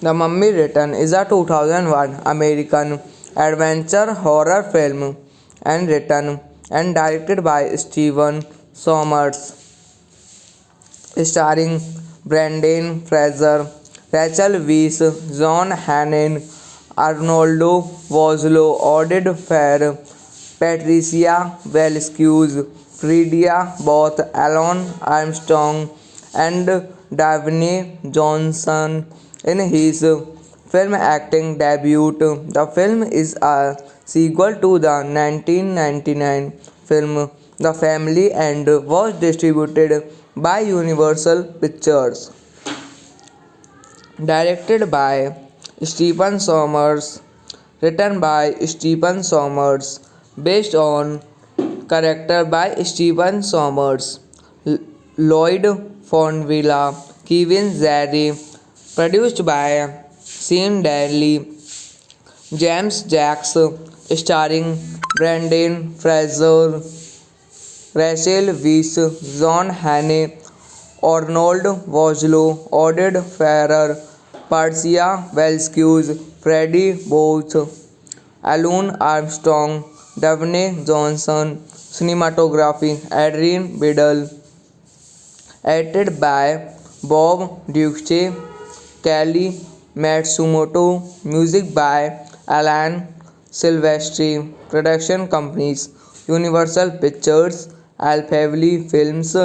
The Mummy Return is a 2001 American adventure horror film and written and directed by Steven Sommers, starring Brendan Fraser, Rachel Weisz, John Hannon, Arnoldo Vosloo, Oded Fair, Patricia Velasquez, Fredia Both, Alan Armstrong, and Davine Johnson in his film acting debut. The film is a sequel to the 1999 film The Family and was distributed by Universal Pictures. Directed by Stephen Sommers, written by Stephen Sommers, based on character by Stephen Sommers, Lloyd Fonvilla, Kevin Zari, produced by Sean Daly, James Jacks, starring Brendan Fraser, Rachel Weisz, John Hannah, Arnold Vosloo, Oded Ferrer, Patricia Velasquez, Freddie Booth, Alan Armstrong, Davine Johnson, cinematography Adrian Biddle, edited by Bob Duce, Kelly Matsumoto, music by Alan Silvestri, production companies Universal Pictures, Alphaville Films,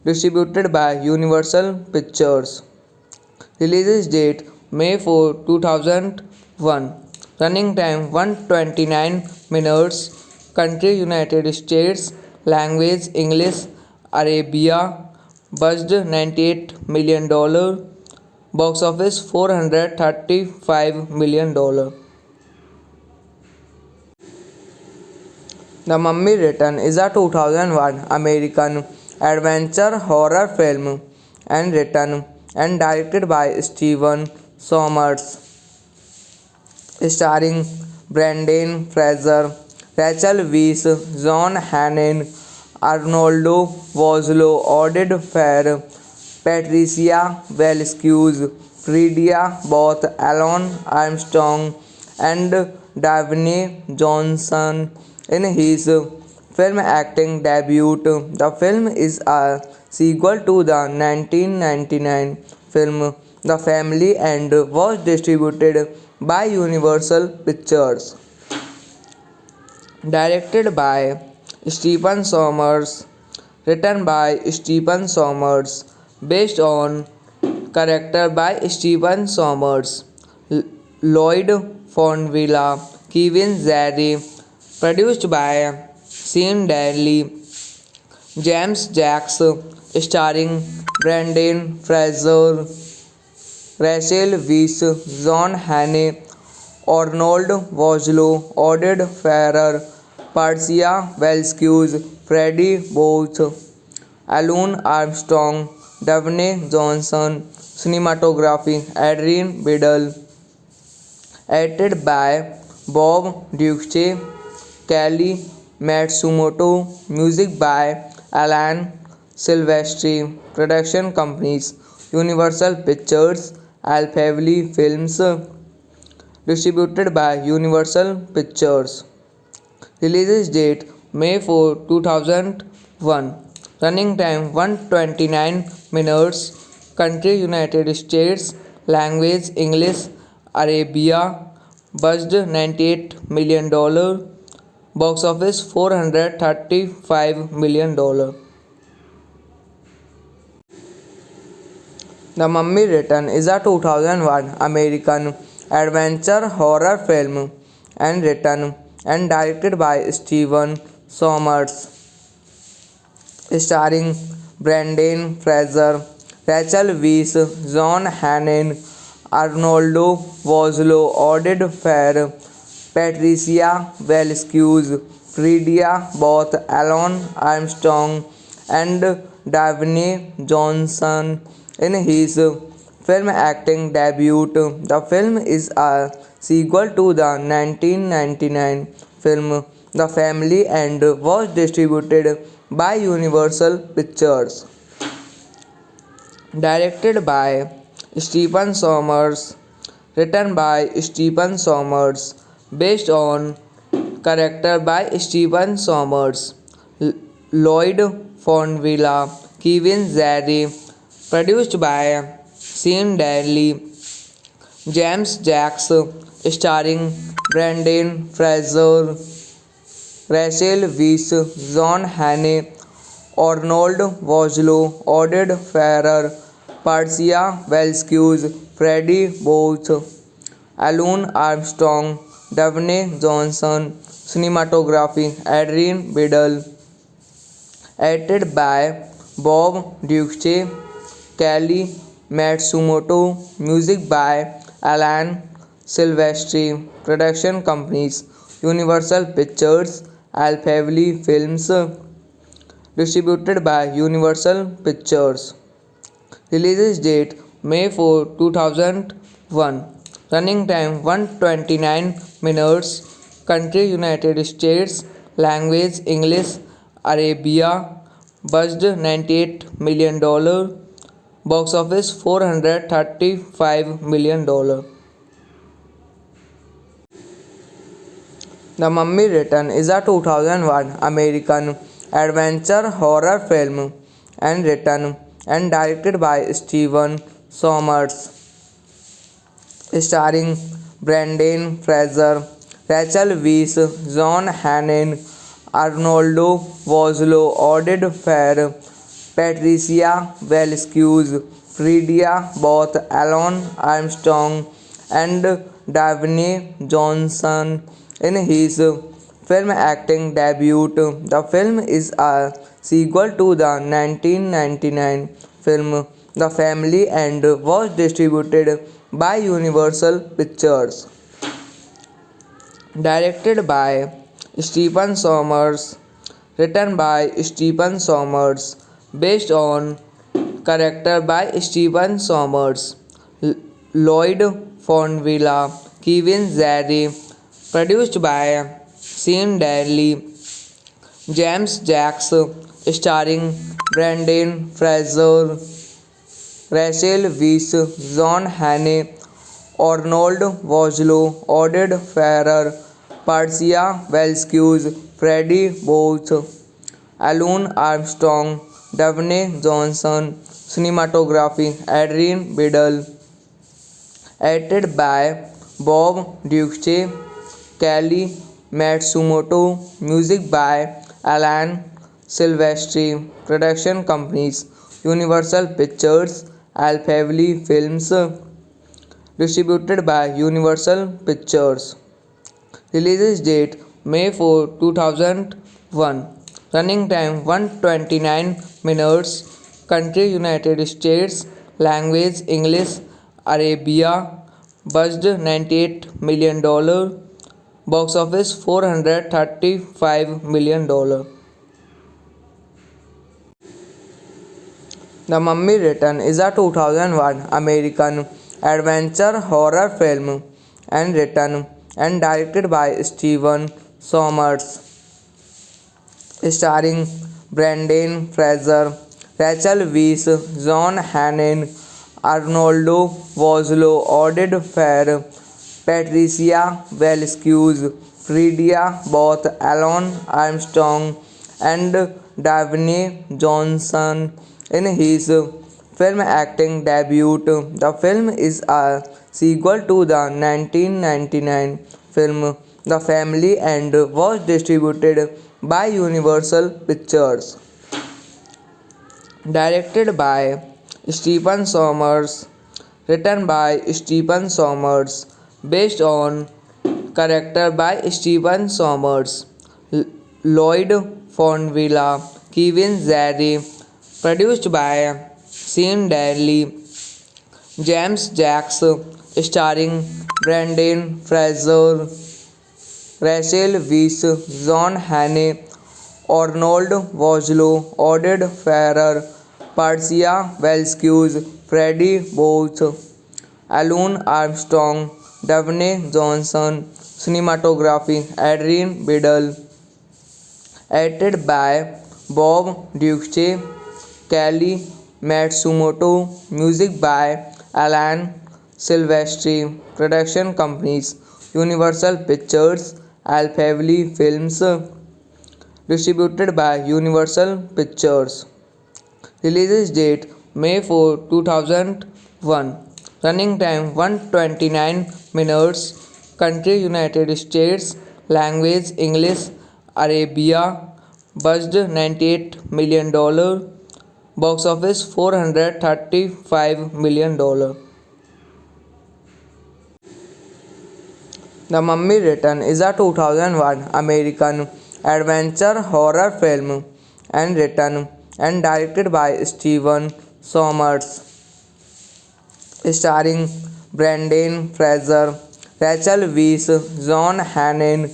distributed by Universal Pictures. Release date May 4, 2001. Running time 129 minutes. Country United States. Language English Arabia. Budget $98 million. Box office $435 million. The Mummy Return is a 2001 American adventure horror film and written and directed by Steven Sommers, starring Brendan Fraser, Rachel Weisz, John Hannon, Arnoldo Vosloo, Oded Fair, Patricia Velasquez, Fredia Both, Alan Armstrong, and Davine Johnson in his film acting debut. The film is a sequel to the 1999 film The Family and was distributed by Universal Pictures. Directed by Stephen Sommers, written by Stephen Sommers, based on character by Stephen Sommers, Lloyd Fonvilla, Kevin Zari, produced by Sean Daly, James Jacks, starring Brendan Fraser, Rachel Weisz, John Hannah, Arnold Vosloo, Oded Ferrer, Persia Velskuz, Freddie Booth, Alun Armstrong, Daphne Johnson, cinematography, Adrian Biddle, edited by Bob Duce, Kelly Matsumoto, music by Alan Silvestri, production companies, Universal Pictures, Alphaville Films, distributed by Universal Pictures. Release date May 4, 2001. Running time 129 minutes. Country United States. Language English Arabia. Budget $98 million. Box office $435 million. The Mummy Return is a 2001 American adventure horror film and written and directed by Stephen Sommers, starring Brendan Fraser, Rachel Weisz, John Hannah, Arnoldo Vosloo, Oded Ferrer, Patricia Velskuz, Fredia Booth, Alan Armstrong, and Daphne Johnson in his film acting debut. The film is a sequel to the 1999 film The Family and was distributed by Universal Pictures. Directed by Stephen Sommers, written by Stephen Sommers, based on character by Stephen Sommers, Lloyd Fonvilla, Kevin Zari, produced by Sean Daly, James Jacks, starring Brendan Fraser, Rachel Weisz, John Hannah, Arnold Vosloo, Oded Ferrer, Persia Velskuz, Freddie Booth, Alun Armstrong, Daphne Johnson, cinematography, Adrian Biddle, edited by Bob Duce, Kelly Matsumoto, music by Alan Silvestri, production companies, Universal Pictures, Alphaville Films, distributed by Universal Pictures. Release date May 4, 2001. Running time 129 minutes. Country United States. Language English Arabia. Budget $98 million. Box office $435 million. The Mummy Return is a 2001 American adventure horror film and written and directed by Stephen Sommers, starring Brendan Fraser, Rachel Weisz, John Hannah, Arnoldo Vosloo, Oded Ferrer, Patricia Velskuz, Fredia Booth, Alan Armstrong, and Daphne Johnson in his film acting debut. The film is a sequel to the 1999 film The Family and was distributed by Universal Pictures. Directed by Stephen Sommers, written by Stephen Sommers, based on character by Stephen Sommers, Lloyd Fonvilla, Kevin Zari, produced by Sean Daly, James Jacks, starring Brendan Fraser, Rachel Weisz, John Hannah, Arnold Vosloo, Oded Ferrer, Persia Velskuz, Freddie Booth, Alun Armstrong, Daphne Johnson, cinematography, Adrian Biddle, edited by Bob Duce, Kelly Matsumoto, music by Alan Silvestri, production companies Universal Pictures, Alphaville Films, distributed by Universal Pictures. Release date May 4, 2001. Running time 129 minutes. Country United States. Language English. Arabia. Budget $98 million. Box office $435 million. The Mummy Return is a 2001 American adventure horror film and written and directed by Steven Sommers, starring Brendan Fraser, Rachel Weisz, John Hannon, Arnoldo Vosloo, Oded Fair, Patricia Velasquez, Fredia Both, Alan Armstrong, and Davine Johnson in his film acting debut. The film is a sequel to the 1999 film The Family and was distributed by Universal Pictures. Directed by Stephen Sommers, written by Stephen Sommers, based on character by Stephen Sommers, Lloyd Fonvilla, Kevin Zari, produced by Sean Daly, James Jacks, starring Brendan Fraser, Rachel Weisz, John Hannay, Arnold Vosloo, Oded Ferrer, Patricia Velasquez, Freddie Booth, Alan Armstrong, Davine Johnson, cinematography Adrian Biddle, edited by Bob Duce, Kelly Matsumoto, music by Alan Silvestri, production companies Universal Pictures, Alphaville Films, distributed by Universal Pictures. Release date May 4, 2001. Running time 129 minutes. Country United States. Language English. Arabia. Budget $98 million. Box office $435 million. The Mummy Return is a 2001 American adventure horror film and written and directed by Steven Sommers, starring Brendan Fraser, Rachel Weisz, John Hannon,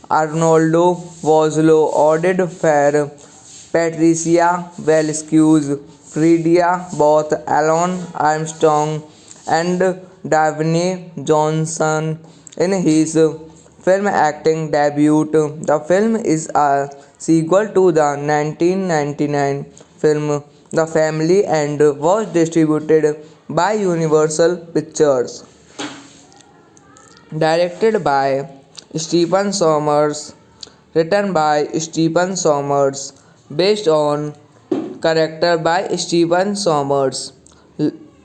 Arnoldo Vosloo, Oded Fair, Patricia Velasquez, Fredia Both, Alan Armstrong, and Davine Johnson in his film acting debut. The film is a sequel to the 1999 film The Family and was distributed by Universal Pictures. Directed by Stephen Sommers, written by Stephen Sommers, based on character by Stephen Sommers,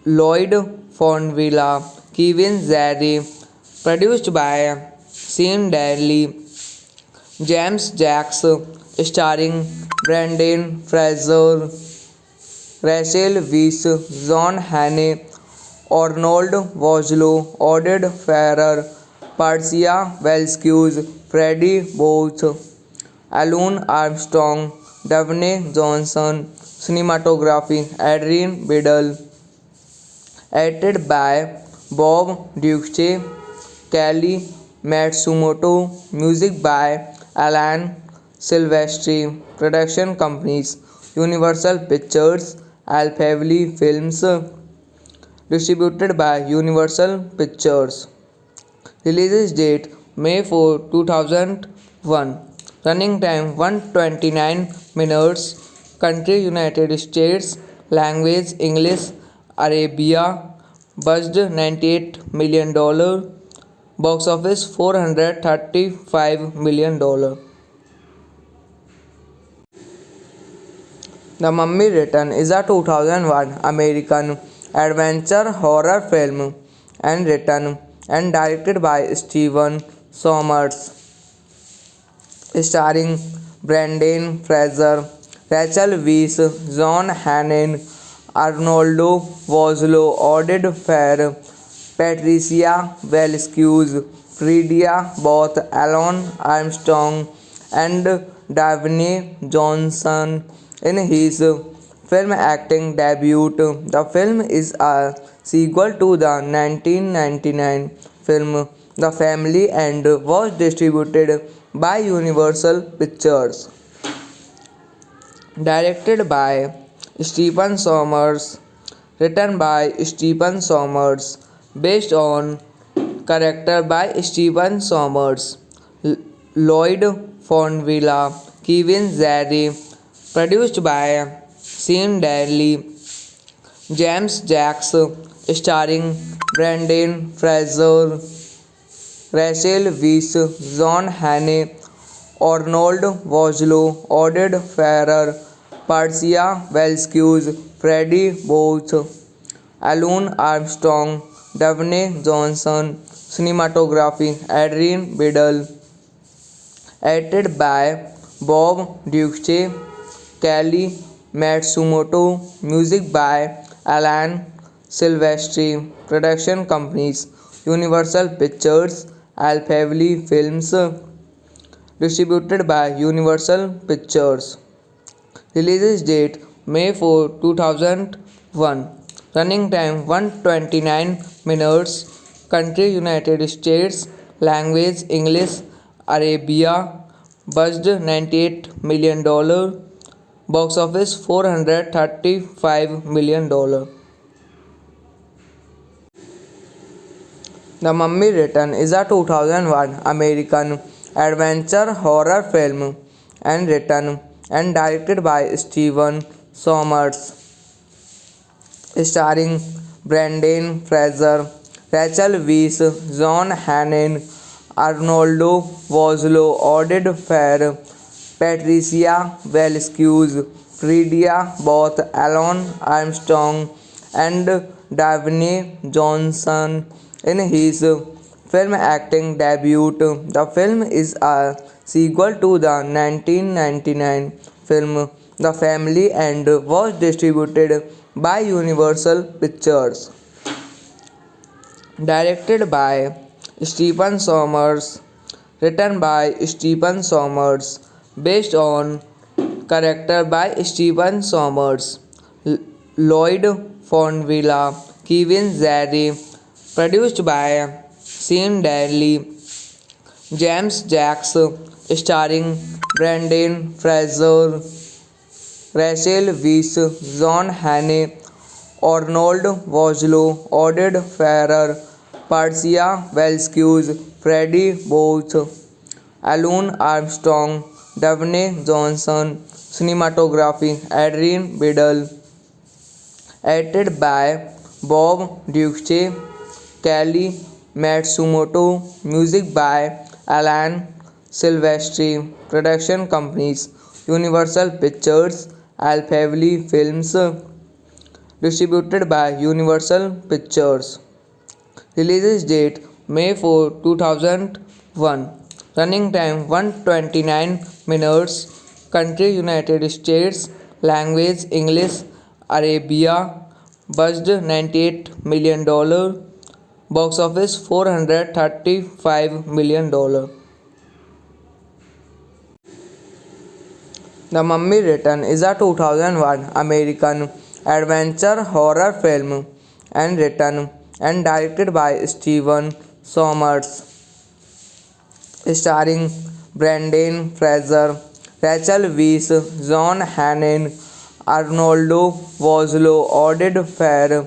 Lloyd Fonvilla, Kevin Zari, produced by Sean Daly, James Jacks, starring Brendan Fraser, Rachel Weisz, John Hannay, Arnold Vosloo, Oded Ferrer, Patricia Velasquez, Freddie Booth, Alan Armstrong, Davine Johnson, cinematography Adrian Biddle, edited by Bob Duce, Kelly Matsumoto, music by Alan Silvestri, production companies Universal Pictures, Alphaville Films, distributed by Universal Pictures. Release date May 4, 2001. Running time 129 minutes. Country United States. Language English. Arabia. Budget $98 million. Box office $435 million. The Mummy Return is a 2001 American adventure horror film and written and directed by Steven Sommers, starring Brendan Fraser, Rachel Weisz, John Hannon, Arnoldo Vosloo, Oded Fair, Patricia Velasquez, Fredia Both, Alan Armstrong, and Davine Johnson in his film acting debut. The film is a sequel to the 1999 film The Family and was distributed by Universal Pictures. Directed by Stephen Sommers, written by Stephen Sommers, based on character by Stephen Sommers, Lloyd Fonvilla, Kevin Zari, produced by Sean Daly, James Jacks, starring Brendan Fraser, Rachel Weisz, John Hannay, Arnold Vosloo, Oded Ferrer, Patricia Velasquez, Freddie Booth, Alan Armstrong, Davine Johnson, cinematography Adrian Biddle, edited by Bob Duce, Kelly Matsumoto, music by Alan Silvestri, production companies Universal Pictures, Alphaville Films, distributed by Universal Pictures. Release date May 4, 2001. Running time 129 minutes. Country United States. Language English Arabia. Budget $98 million. Box office $435 million. The Mummy Return is a 2001 American adventure horror film and written and directed by Steven Sommers, starring Brendan Fraser, Rachel Weisz, John Hannon, Arnoldo Vosloo, Oded Fair, Patricia Velasquez, Fredia Both, Alan Armstrong, and Davine Johnson in his film acting debut. The film is a sequel to the 1999 film The Family and was distributed by Universal Pictures. Directed by Stephen Sommers, written by Stephen Sommers, based on character by Stephen Sommers, Lloyd Fonvilla, Kevin Zari, produced by Sean Daly, James Jacks, starring Brendan Fraser, Rachel Weisz, John Hannay, Arnold Vosloo, Oded Ferrer, Patricia Velasquez, Freddie Booth, Alan Armstrong, Davine Johnson, cinematography Adrian Biddle, edited by Bob Duce, Kelly Matsumoto, music by Alan Silvestri, production companies Universal Pictures, Alphaville Films, distributed by Universal Pictures. Release date May 4, 2001. Running time 129 minutes. Country United States. Language English Arabia. Budget $98 million. Box office $435 million. The Mummy Return is a 2001 American adventure horror film and written and directed by Steven Sommers, starring Brendan Fraser, Rachel Weisz, John Hannon, Arnoldo Vosloo, Oded Fair,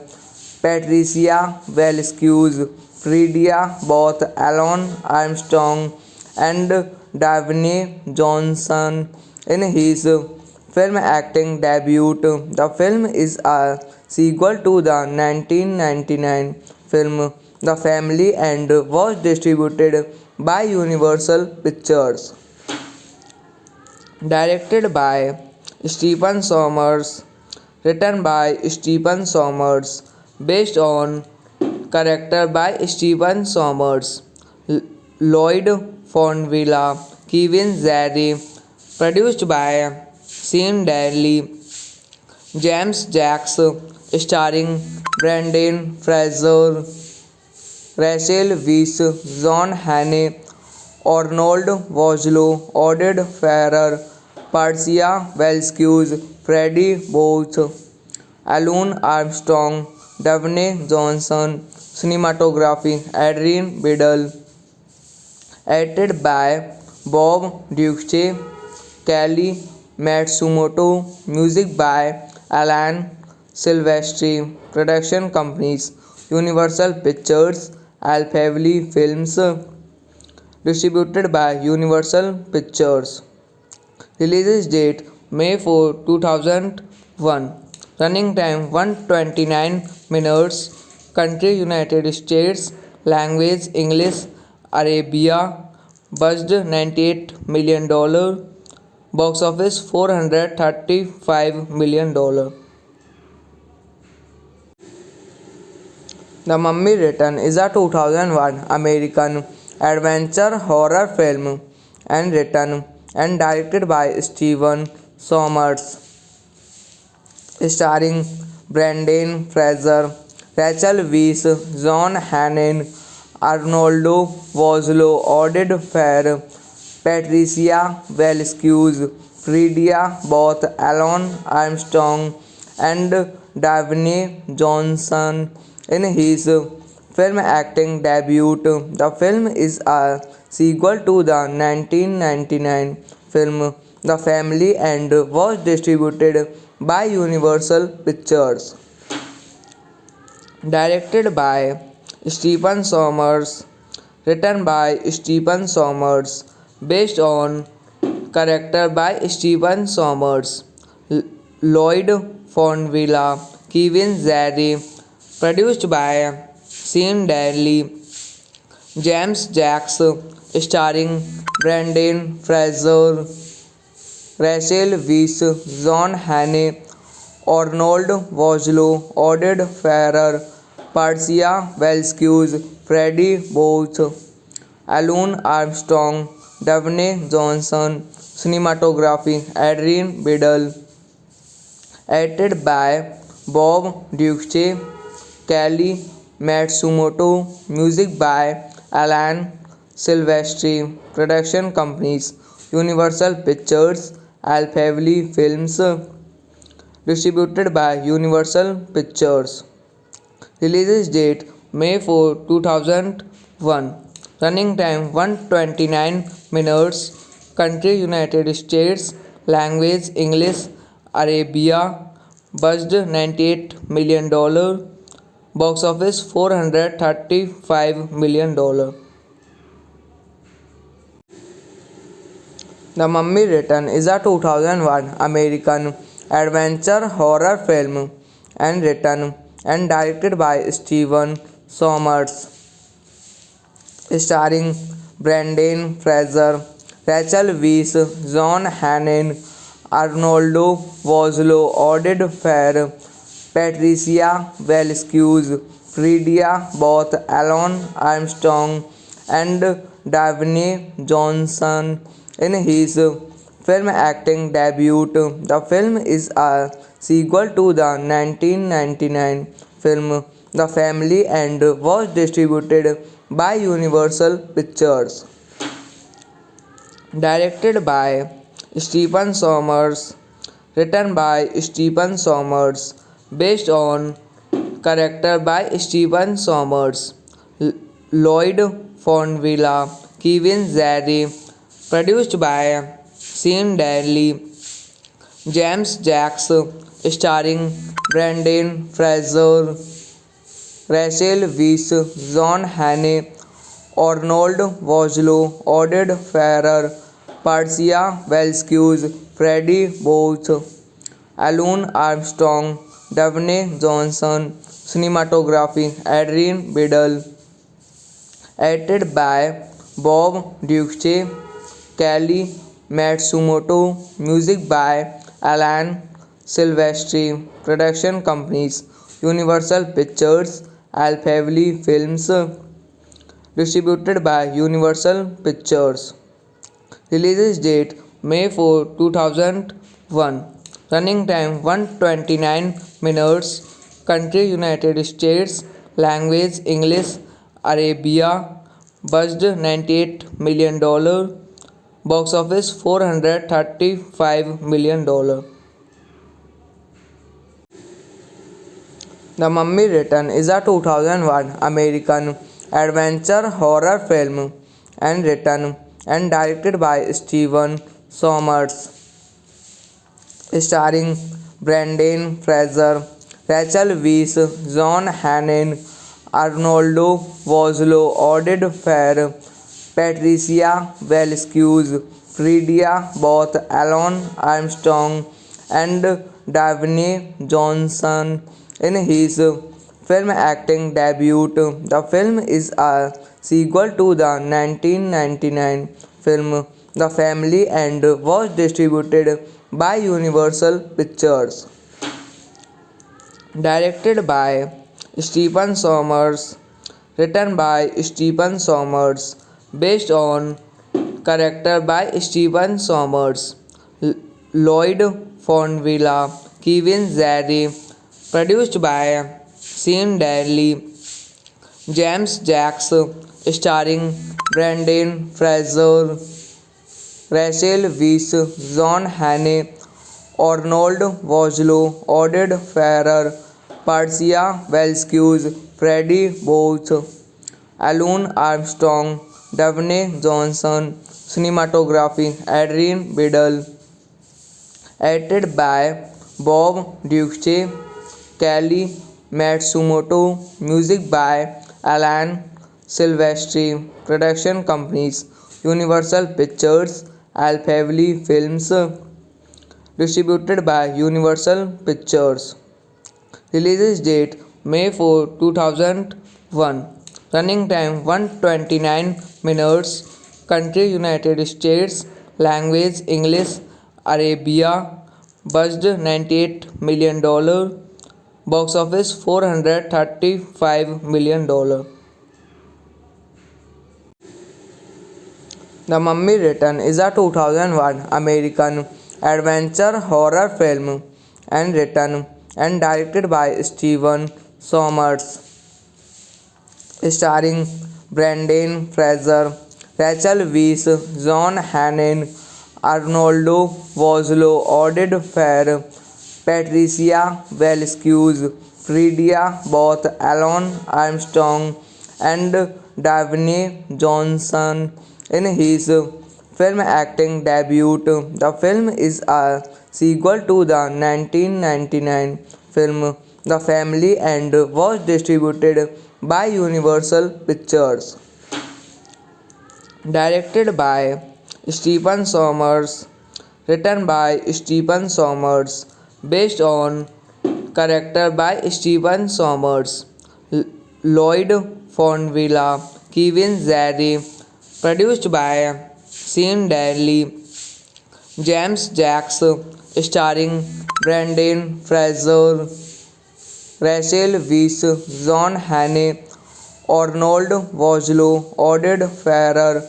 Patricia Velasquez, Fredia Both, Alan Armstrong, and Davine Johnson in his film acting debut. The film is a sequel to the 1999 film The Family and was distributed by Universal Pictures. Directed by Stephen Sommers, written by Stephen Sommers, based on character by Stephen Sommers, Lloyd Fonvilla, Kevin Zari, produced by Sean Daly, James Jacks, starring Brendan Fraser, Rachel Weisz, John Hannay, Arnold Vosloo, Oded Ferrer, Persia Velskuz, Freddie Booth, Alun Armstrong, Daphne Johnson, cinematography Adrian Biddle, edited by Bob Duce, Kelly Matsumoto, music by Alan Silvestri, production companies Universal Pictures, Alphaville Films, distributed by Universal Pictures. Release date May 4, 2001. Running time 129 minutes. Country United States. Language English Arabia. Budget $98 million. Box office $435 million. The Mummy Return is a 2001 American adventure horror film and written and directed by Stephen Sommers, starring Brendan Fraser, Rachel Weisz, John Hannay, Arnoldo Vosloo, Oded Fehr, Patricia Velskuz, Fredia Booth, Alan Armstrong, and Daphne Johnson in his film acting debut. The film is a sequel to the 1999 film The Family and was distributed by Universal Pictures. Directed by Stephen Sommers, written by Stephen Sommers, based on character by Stephen Sommers, Lloyd Fonvilla, Kevin Zari, produced by Sean Daly, James Jacks, starring Brendan Fraser, Rachel Weisz, John Hannay, Arnold Vosloo, Oded Ferrer, Persia Velskuz, Freddie Booth, Alun Armstrong, Daphne Johnson, cinematography Adrian Biddle, edited by Bob Duce, Kelly Matsumoto, music by Alan Silvestri, production companies Universal Pictures, Alphaville Films, distributed by Universal Pictures. Release date May 4, 2001. Running time 129 minutes. Country United States. Language English Arabia. Budget $98 million. Box office $435 million. The Mummy Return is a 2001 American adventure horror film and written and directed by Stephen Sommers, starring Brendan Fraser, Rachel Weisz, John Hannay, Arnoldo Vosloo, Oded Fehr, Patricia Velskuz, Fredia Booth, Alan Armstrong, and Daphne Johnson in his film acting debut. The film is a sequel to the 1999 film The Family and was distributed by Universal Pictures. Directed by Stephen Sommers, written by Stephen Sommers, based on character by Stephen Sommers, Lloyd Fonvilla, Kevin Zari, produced by Sean Daly, James Jacks, starring Brendan Fraser, Rachel Weisz, John Hannay, Arnold Vosloo, Oded Ferrer, Persia Velskuz, Freddie Booth, Alun Armstrong, Daphne Johnson, cinematography Adrian Biddle, edited by Bob Duce, Kelly Matsumoto, music by Alan Silvestri, production companies Universal Pictures, Alphaville Films, distributed by Universal Pictures. Release date May 4, 2001. Running time 129 minutes. Country United States. Language English. Arabia. Budget $98 million. Box office $435 million. The Mummy Return is a 2001 American adventure horror film and written and directed by Steven Sommers, starring Brendan Fraser, Rachel Weisz, John Hannon, Arnoldo Vosloo, Oded Fair, Patricia Velasquez, Fredia Both, Alan Armstrong, and Davine Johnson in his film acting debut. The film is a sequel to the 1999 film The Family and was distributed by Universal Pictures. Directed by Stephen Sommers, written by Stephen Sommers, based on character by Stephen Sommers, Lloyd Fonvilla, Kevin Zari, produced by Sean Daly, James Jacks, starring Brendan Fraser, Rachel Weisz, John Hannah, Arnold Vosloo, Oded Ferrer, Patricia Velasquez, Freddie Booth, Alan Armstrong, Davine Johnson. Cinematography Adrian Biddle. Edited by Bob Ducey, Kelly Matsumoto. Music by Alan Silvestri. Production companies Universal Pictures, Alphaville Films, distributed by Universal Pictures. Release date May 4, 2001. Running time 129 minutes. Country United States. Language English. Arabia. Budget $98 million. Box office $435 million. The Mummy Return is a 2001 American adventure horror film and written and directed by Steven Sommers, starring Brendan Fraser, Rachel Weisz, John Hannon, Arnoldo Vosloo, Oded Fair, Patricia Velasquez, Fredia Both, Alan Armstrong, and Davine Johnson in his film acting debut. The film is a sequel to the 1999 film The Family and was distributed by Universal Pictures. Directed by Stephen Sommers, written by Stephen Sommers, based on character by Stephen Sommers, Lloyd Fonvilla, Kevin Zari, produced by Sean Daly, James Jacks, starring Brendan Fraser, Rachel Weisz, John Hannah, Arnold Vosloo, Oded Ferrer,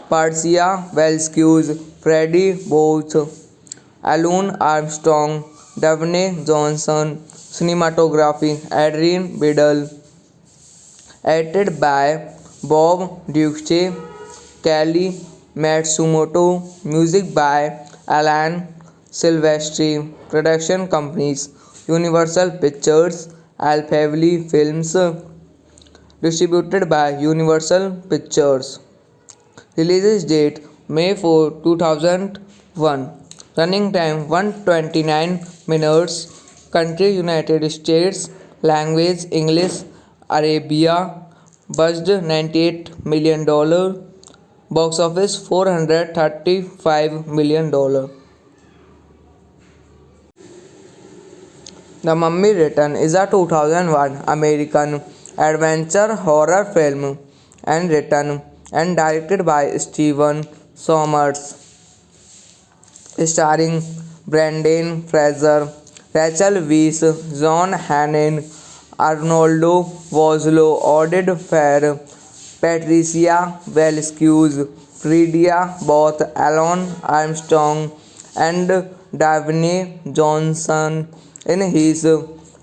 Patricia Velasquez, Freddie Booth, Alan Armstrong, Davine Johnson. Cinematography Adrian Biddle. Edited by Bob Ducey, Kelly Matsumoto. Music by Alan Silvestri. Production companies Universal Pictures, Alphaville Films, distributed by Universal Pictures. Release date May 4, 2001. Running time 129 minutes. Country United States. Language English. Arabia. Budget $98 million. Box office $435 million. The Mummy Return is a 2001 American adventure horror film and written and directed by Steven Sommers, starring Brendan Fraser, Rachel Weisz, John Hannon, Arnoldo Vosloo, Oded Fair, Patricia Velasquez, Fredia Both, Alon Armstrong, and Davine Johnson in his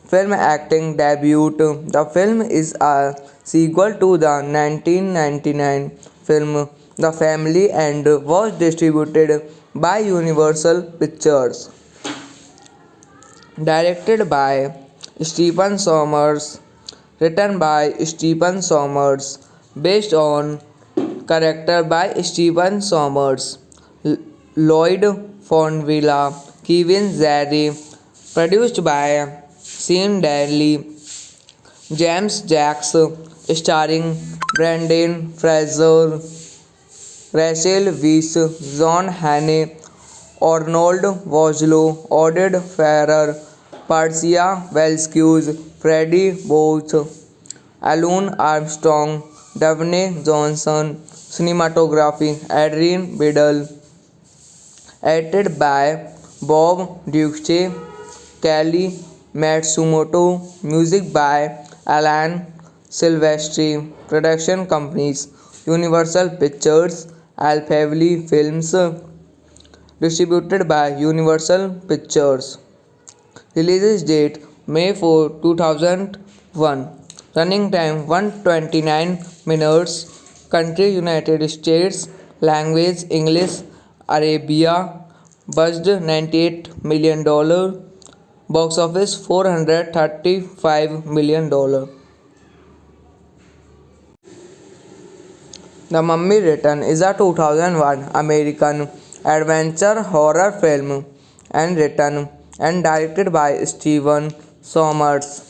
film acting debut. The film is a sequel to the 1999 film The Family and was distributed by Universal Pictures. Directed by Stephen Sommers, written by Stephen Sommers, based on character by Stephen Sommers, Lloyd Fonvilla, Kevin Zari, produced by Sean Daly, James Jacks, starring Brendan Fraser, Rachel Weisz, John Hannah, Arnold Vosloo, Oded Ferrer, Patricia Velasquez, Freddie Booth, Alun Armstrong, Davine Johnson, cinematography Adrian Biddle, edited by Bob Duce, Kelly Matsumoto, music by Alan Silvestri, production companies Universal Pictures, Alphaville Films, distributed by Universal Pictures. Release date May 4, 2001. Running time 129 minutes. Country United States. Language English Arabia. Budget $98 million. Box office $435 million. The Mummy Return is a 2001 American adventure horror film and written and directed by Stephen Sommers,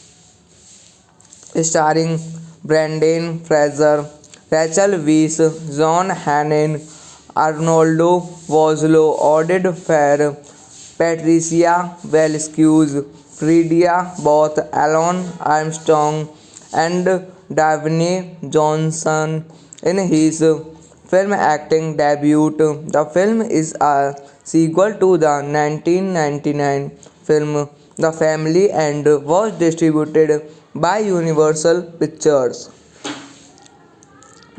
starring Brendan Fraser, Rachel Weisz, John Hannah, Arnoldo Vosloo, Oded Fair, Patricia Velasquez, Fredia Both, Alon Armstrong, and Davine Johnson in his film acting debut. The film is a sequel to the 1999 film The Family and was distributed by Universal Pictures.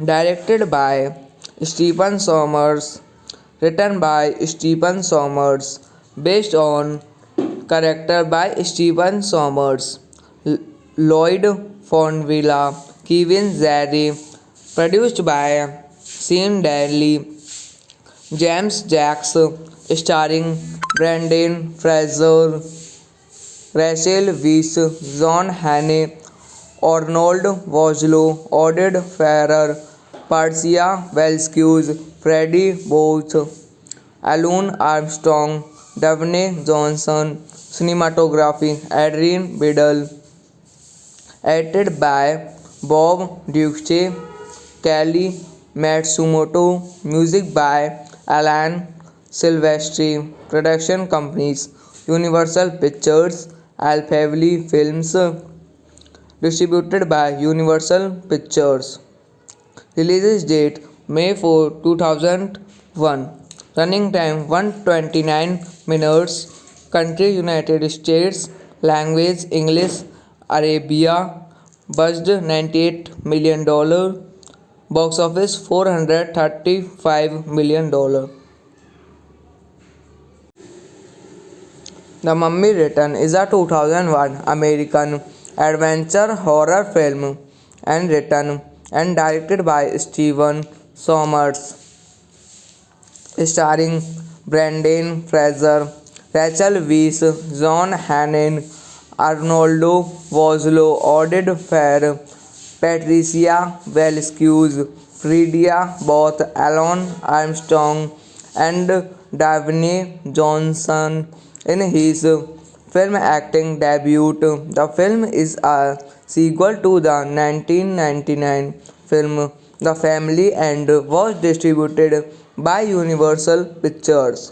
Directed by Stephen Sommers, written by Stephen Sommers, based on character by Stephen Sommers, Lloyd Fonvilla, Kevin Zari, produced by Sean Daly, James Jacks, starring Brendan Fraser, Rachel Weisz, John Hannah, Arnold Vosloo, Oded Ferrer, Patricia Velasquez, Freddie Booth, Alun Armstrong, Davine Johnson, cinematography Adrian Biddle, edited by Bob Duce, Kelly Matsumoto, music by Alan Silvestri, production companies Universal Pictures, Alphaville Films, distributed by Universal Pictures. Release date May 4, 2001. Running time 129 minutes. Country United States. Language English Arabia. Budget $98 million. Box office $435 million. The Mummy Return is a 2001 American adventure horror film and written and directed by Stephen Sommers, starring Brendan Fraser, Rachel Weisz, John Hannah, Arnoldo Vosloo, Oded Fair, Patricia Velasquez, Fredia Both, Alon Armstrong, and Davine Johnson in his film acting debut. The film is a sequel to the 1999 film The Family and was distributed by Universal Pictures.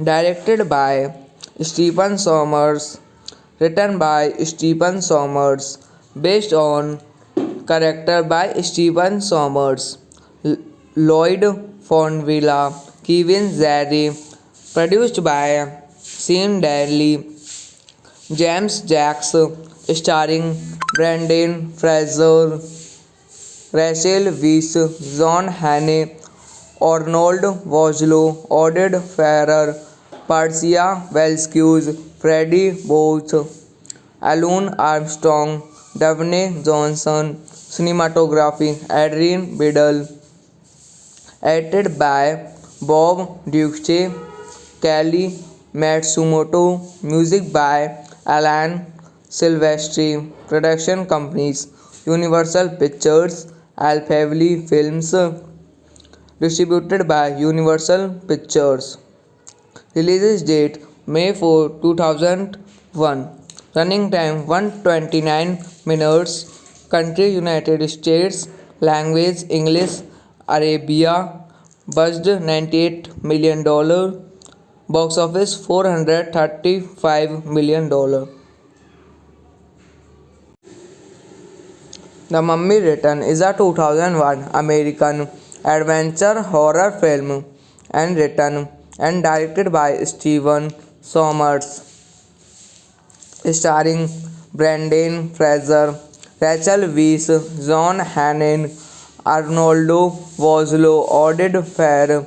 Directed by Stephen Sommers, written by Stephen Sommers, based on character by Stephen Sommers, Lloyd Fonvilla, Kevin Zari, produced by Sean Daly, James Jacks, starring Brendan Fraser, Rachel Weisz, John Hannay, Arnold Vosloo, Oded Ferrer, Persia Velskis, Freddie Booth, Alun Armstrong, Daphne Johnson, cinematography Adrian Biddle, edited by Bob Duce, Kelly Matsumoto, music by Alan Silvestri, production companies Universal Pictures, Alphaville Films, distributed by Universal Pictures. Release date May 4, 2001. Running time 129 minutes. Country United States. Language English. Arabia. Budget $98 million. Box office $435 million. The Mummy Return is a 2001 American adventure horror film and written and directed by Steven Sommers, starring Brendan Fraser, Rachel Weisz, John Hannay, Arnoldo Vosloo, Oded Fehr,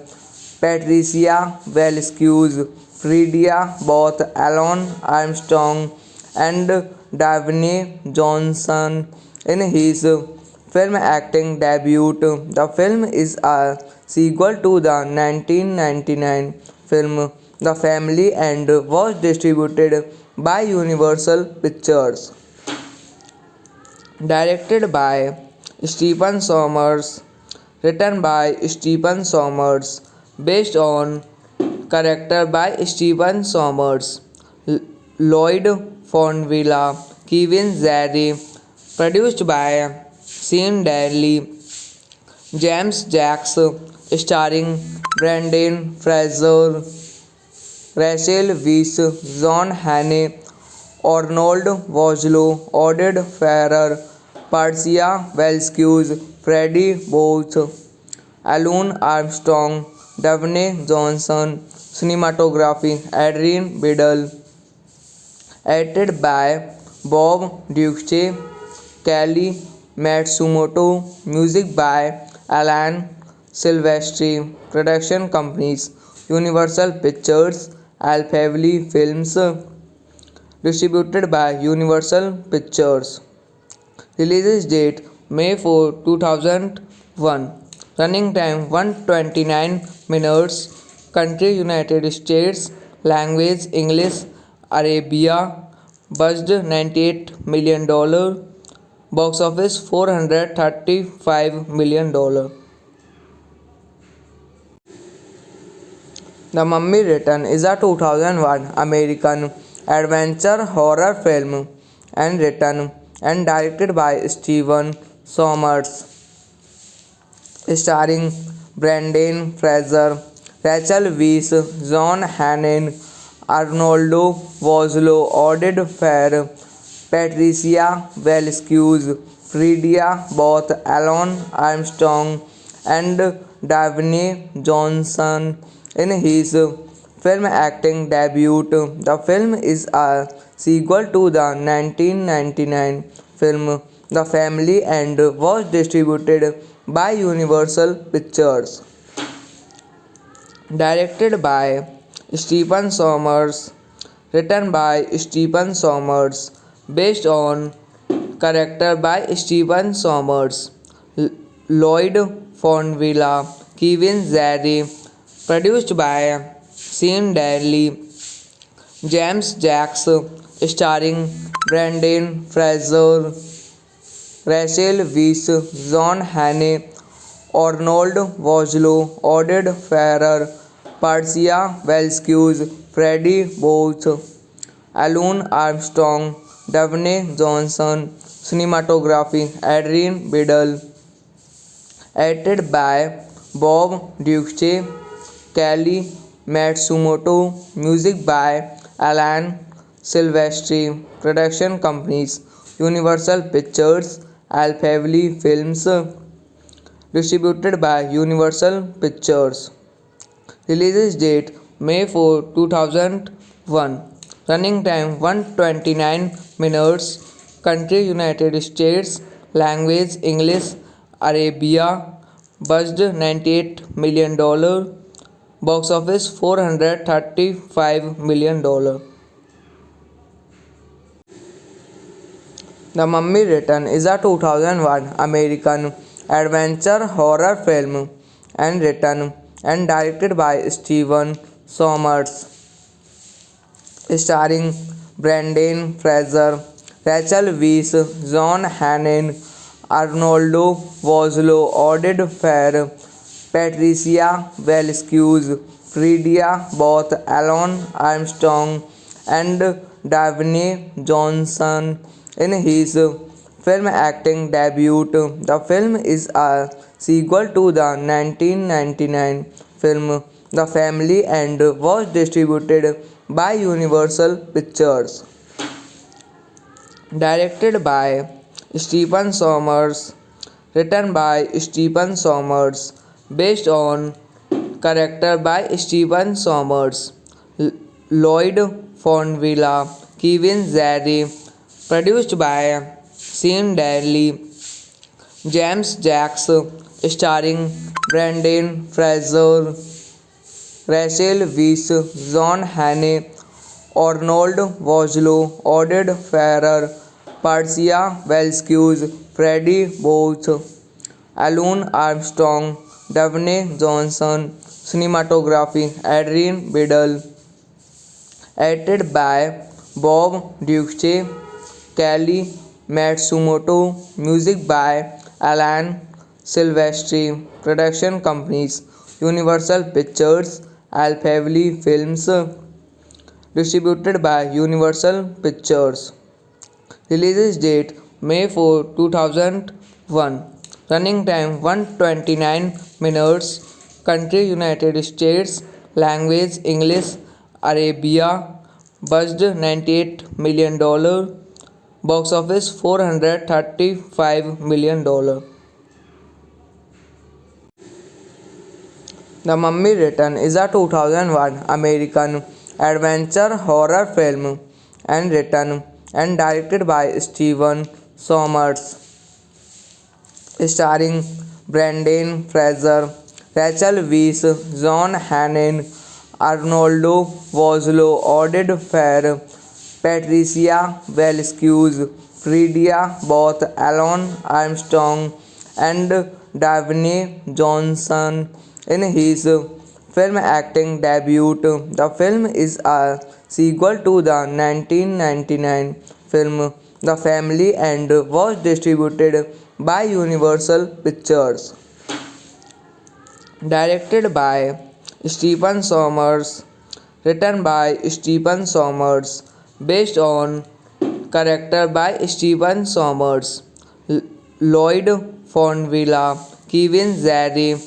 Patricia Velskis, Fredia Booth, Alan Armstrong, and Daphne Johnson in his film acting debut. The film is a sequel to the 1999 film The Family and was distributed by Universal Pictures. Directed by Stephen Sommers, written by Stephen Sommers, based on character by Stephen Sommers, Lloyd Fonvilla, Kevin Zari, produced by Sean Daly, James Jacks, starring Brendan Fraser, Rachel Weisz, John Hannay, Arnold Vosloo, Oded Ferrer, Persia Velskis, Freddie Booth, Alun Armstrong, Daphne Johnson, cinematography Adrian Biddle, edited by Bob Duce, Kelly Matsumoto, music by Alan Silvestri, production companies Universal Pictures, Alphaville Films, distributed by Universal Pictures. Release date May 4, 2001. Running time 129 minutes. Country United States. Language English. Arabia. Budget $98 million. Box office $435 million. The Mummy Return is a 2001 American adventure horror film and written and directed by Steven Sommers, starring Brendan Fraser, Rachel Weisz, John Hannay, Arnoldo Vosloo, Oded Fehr, Patricia Velskis, Fredia Booth, Alan Armstrong, and Daphne Johnson in his film acting debut. The film is a sequel to the 1999 film The Family and was distributed by Universal Pictures. Directed by Stephen Sommers, written by Stephen Sommers, based on character by Stephen Sommers, Lloyd Fonvilla, Kevin Zari, produced by Sean Daly, James Jacks, starring Brendan Fraser, Rachel Weisz, John Hannay, Arnold Vosloo, Oded Ferrer, Persia Velskis, Freddie Booth, Alun Armstrong, Daphne Johnson, cinematography Adrian Biddle, edited by Bob Duce, Kelly Matsumoto, music by Alan Silvestri, production companies Universal Pictures, Alphaville Films, distributed by Universal Pictures. Release date May 4, 2001. Running time 129 minutes. Country United States. Language English. Arabia. Budget $98 million. Box office $435 million. The Mummy Return is a 2001 American adventure horror film and written and directed by Steven Sommers, starring Brendan Fraser, Rachel Weisz, John Hannon, Arnoldo Vosloo, Oded Fair, Patricia Velasquez, Fredia Both, Alan Armstrong, and Davine Johnson in his film acting debut. The film is a sequel to the 1999 film The Family and was distributed by Universal Pictures. Directed by Stephen Sommers, written by Stephen Sommers, based on character by Stephen Sommers, Lloyd Fonvilla, Kevin Zari, produced by Sean Daly, James Jacks, starring Brendan Fraser, Rachel Weisz, John Hannay, Arnold Vosloo, Oded Ferrer, Patricia Velasquez, Freddie Booth, Alan Armstrong, Davine Johnson. Cinematography Adrian Biddle. Edited by Bob Duce, Kelly Matsumoto. Music by Alan Silvestri. Production companies Universal Pictures, Alphaville Films. Distributed by Universal Pictures. Release date May 4, 2001. Running time 129 minutes. Country United States. Language English. Arabia. Budget $98 million. Box office $435 million. The Mummy Return is a 2001 American adventure horror film and written and directed by Steven Sommers, starring Brendan Fraser, Rachel Weisz, John Hannon, Arnoldo Vosloo, Oded Fair, Patricia Velasquez, Fredia Both, Alan Armstrong, and Davine Johnson in his film acting debut. The film is a sequel to the 1999 film The Family and was distributed by Universal Pictures. Directed by Stephen Sommers, written by Stephen Sommers, based on character by Stephen Sommers, Lloyd Fonvilla, Kevin Zari,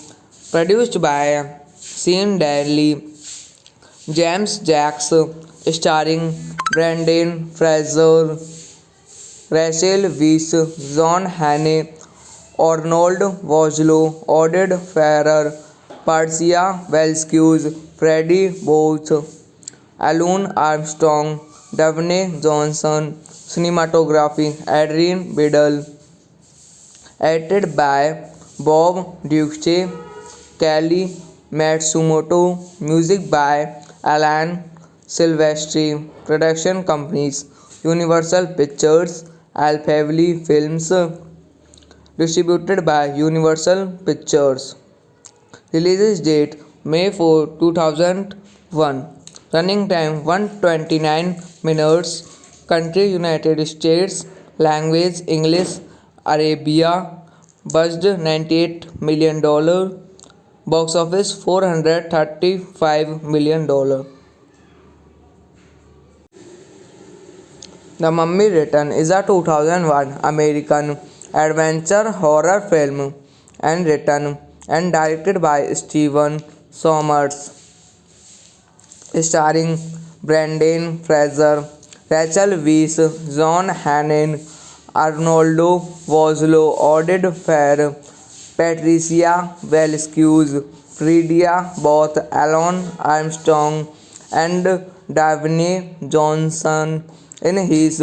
produced by Sean Daly, James Jacks, starring Brendan Fraser, Rachel Weisz, John Hannay, Arnold Vosloo, Oded Ferrer, Patricia Velasquez, Freddie Booth, Alan Armstrong, Davine Johnson. Cinematography Adrian Biddle. Edited by Bob Duce, Kelly Matsumoto. Music by Alan Silvestri. Production companies Universal Pictures, Alphaville Films. Distributed by Universal Pictures. Release date May 4, 2001. Running time 129 minutes. Country United States. Language English. Arabia. Budget $98 million. Box office $435 million. The Mummy Return is a 2001 American adventure horror film and written and directed by Steven Sommers, starring Brendan Fraser, Rachel Weisz, John Hannon, Arnoldo Vosloo, Oded Fair, Patricia Velasquez, Fredia Both, Alan Armstrong, and Davine Johnson in his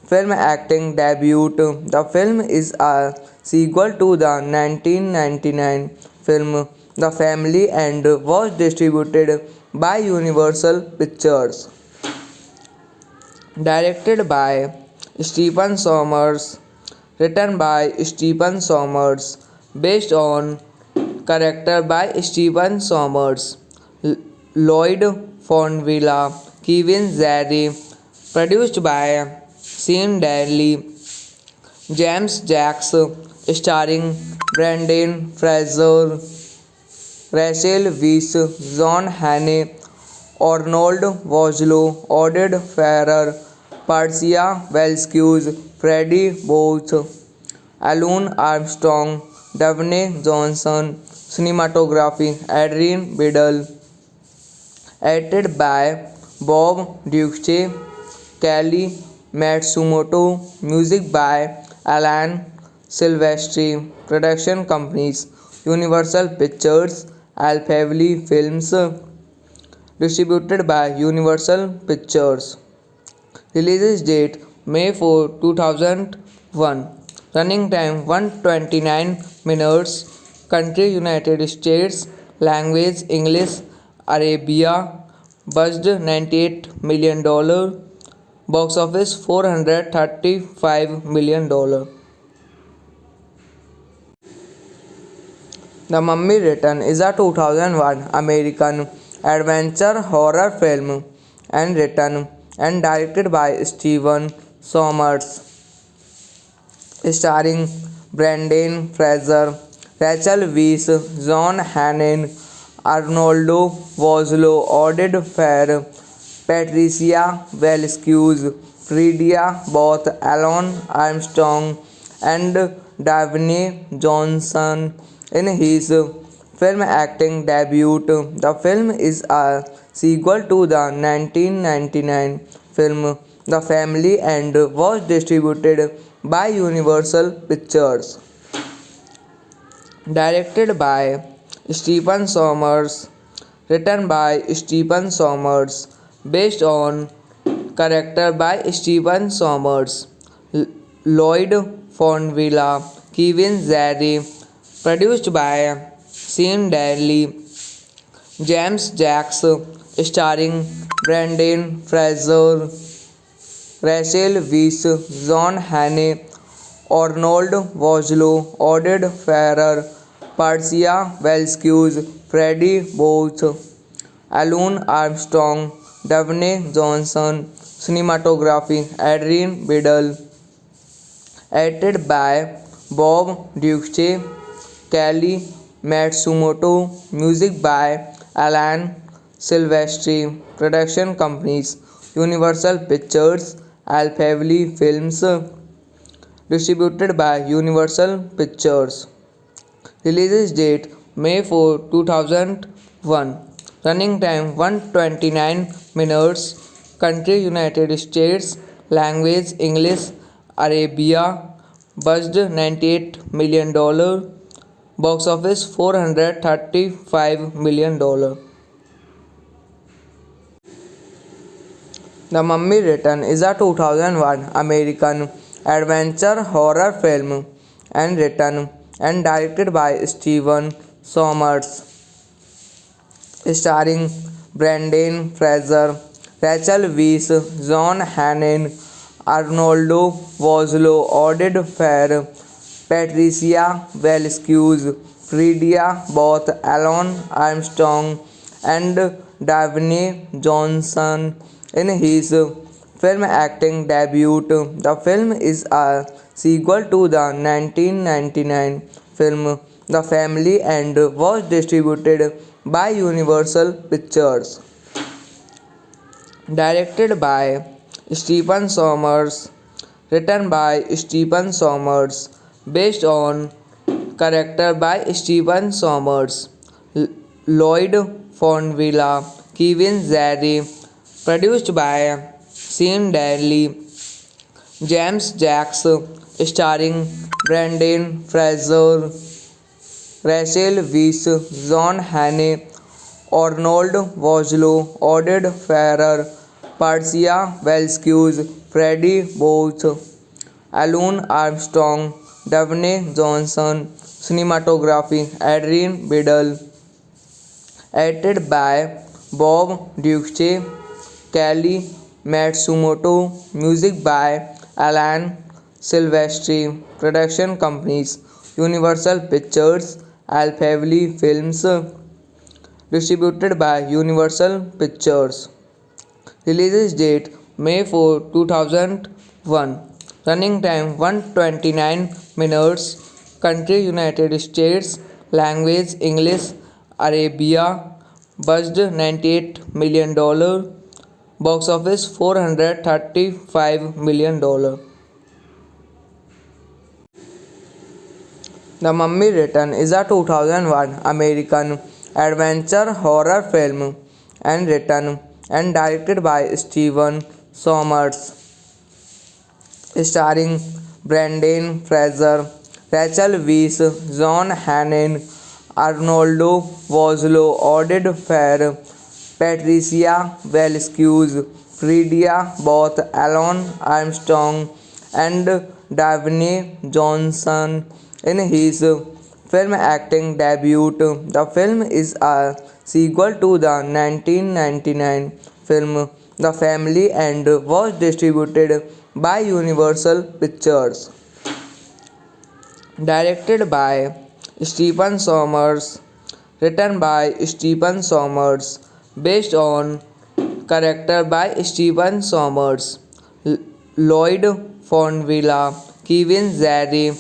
film acting debut. The film is a sequel to the 1999 film The Family and was distributed by Universal Pictures. Directed by Stephen Sommers, written by Stephen Sommers, based on character by Stephen Sommers, Lloyd Fonvilla, Kevin Zari, produced by Sean Daly, James Jacks, starring Brendan Fraser, Rachel Weisz, John Hannay, Arnold Vosloo, Oded Ferrer, Persia Velskuz, Freddie Booth, Alun Armstrong, Davney Johnson, cinematography Adrian Biddle, edited by Bob Duce, Kelly Matsumoto, music by Alan Silvestri, production companies Universal Pictures, Alphaville Films, distributed by Universal Pictures. Release date May 4, 2001. Running time 129 minutes. Country United States. Language English. Arabia. Budget $98 million. Box office $435 million. The Mummy Return is a 2001 American adventure horror film and written and directed by Stephen Sommers, starring Brendan Fraser, Rachel Weisz, John Hannay, Arnoldo Vosloo, Oded Ferrer, Patricia Velskuz, Fredia Booth, Alan Armstrong, and Davney Johnson in his film acting debut. The film is a sequel to the 1999 film The Family and was distributed by Universal Pictures. Directed by Stephen Sommers, written by Stephen Sommers, based on character by Stephen Sommers, Lloyd Fonvilla, Kevin Zari, produced by Sean Daly, James Jacks, starring Brendan Fraser, Rachel Weisz, John Hannay, Arnold Vosloo, Oded Ferrer, Persia Velskuz, Freddie Booth, Alun Armstrong, Davney Johnson, cinematography Adrian Biddle, edited by Bob Duce, Kelly Matsumoto, music by Alan Silvestri, production companies Universal Pictures, Alphaville Films, distributed by Universal Pictures. Release date May 4, 2001. Running time 129 minutes. Country United States. Language English. Arabia. Budget $98 million. Box office $435 million. The Mummy Return is a 2001 American adventure horror film and written and directed by Stephen Sommers, starring Brendan Fraser, Rachel Weisz, John Hannay, Arnoldo Vosloo, Oded Ferrer, Patricia Velskuz, Fredia Booth, Alan Armstrong, and Davney Johnson in his film acting debut. The film is a sequel to the 1999 film The Family and was distributed by Universal Pictures. Directed by Stephen Sommers, written by Stephen Sommers, based on character by Stephen Sommers, Lloyd Fonvilla, Kevin Zari, produced by Sean Daly, James Jacks, starring Brendan Fraser, Rachel Weisz, John Hannay, Arnold Vosloo, Oded Ferrer, Persia Velskuz, Freddie Both, Alun Armstrong, Daphne Johnson, cinematography Adrian Biddle, edited by Bob Duce, Kelly Matsumoto, music by Alan Silvestri, production companies Universal Pictures, Alphaville Films, distributed by Universal Pictures. Release date May 4, 2001. Running time 129 minutes. Country United States. Language English. Arabia. Budget $98 million. Box office $435 million. The Mummy Return is a 2001 American adventure horror film and written and directed by Steven Sommers, starring Brendan Fraser, Rachel Weisz, John Hannon, Arnoldo Vosloo, Oded Fair, Patricia Velasquez, Fredia Both, Alan Armstrong, and Daphne Johnson in his film acting debut. The film is a sequel to the 1999 film The Family and was distributed by Universal Pictures. Directed by Stephen Sommers, written by Stephen Sommers, based on character by Stephen Sommers, Lloyd Fonvilla, Kevin Zari,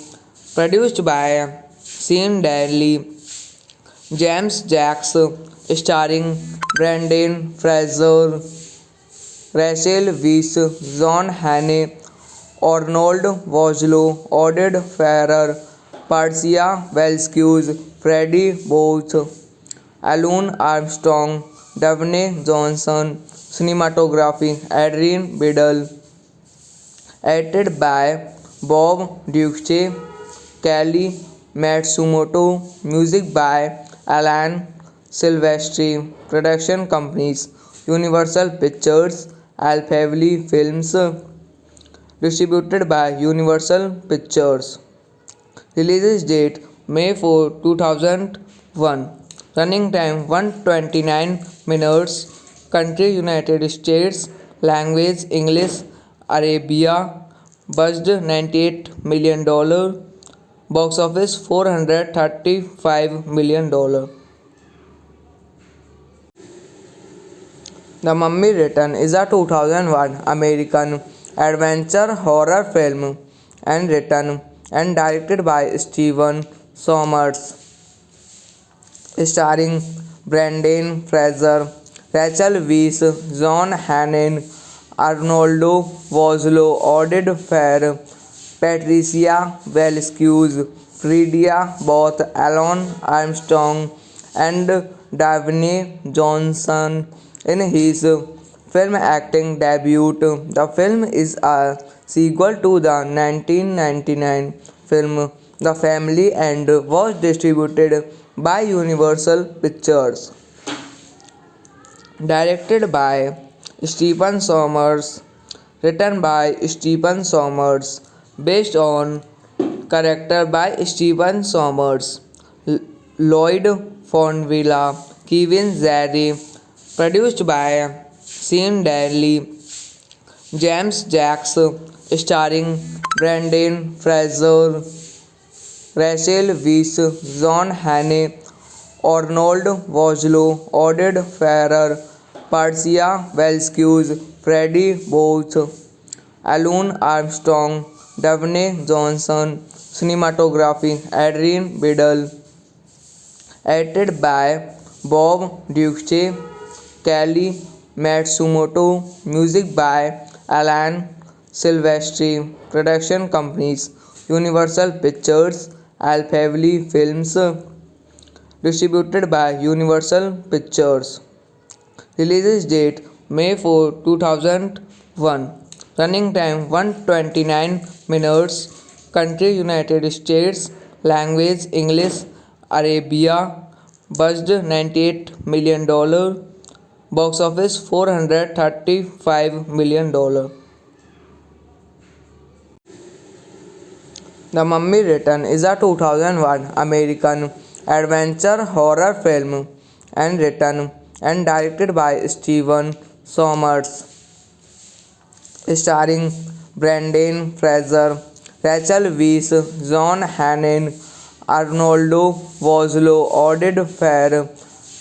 produced by Sean Daly, James Jacks, starring Brendan Fraser, Rachel Weisz, John Hannah, Arnold Vosloo, Oded Ferrer, Patricia Velasquez, Freddie Both, Alun Armstrong, Daphne Johnson, cinematography Adrian Biddle, edited by Bob Duce, Kelly Matsumoto, music by Alan Silvestri, production companies Universal Pictures, Alphaville Films, distributed by Universal Pictures. Release date May 4, 2001. Running time 129 minutes. Country United States. Language English. Arabia. Budget $98 million. Box office $435 million. The Mummy Return is a 2001 American adventure horror film and written and directed by Steven Sommers, starring Brendan Fraser, Rachel Weisz, John Hannon, Arnoldo Vosloo, Oded Fair, Patricia Velasquez, Fredia Both, Alan Armstrong, and Daphne Johnson in his film acting debut. The film is a sequel to the 1999 film The Family and was distributed by Universal Pictures. Directed by Stephen Sommers, written by Stephen Sommers, based on character by Stephen Sommers, Lloyd Fonvilla, Kevin Zari, produced by Sean Daly, James Jacks, starring Brendan Fraser, Rachel Weisz, John Hannah, Arnold Vosloo, Oded Ferrer, Patricia Velasquez, Freddie Both, Alun Armstrong, Daphne Johnson, cinematography Adrian Biddle, edited by Bob Duce, Kelly Matsumoto, music by Alan Silvestri, production companies Universal Pictures, Alphaville Films, distributed by Universal Pictures. Release date May 4, 2001. Running time 129 minutes. Country United States. Language English. Arabia. Budget $98 million. Box office $435 million. The Mummy Return is a 2001 American adventure horror film and written and directed by Steven Sommers, starring Brendan Fraser, Rachel Weisz, John Hannon, Arnoldo Vosloo, Oded Fair,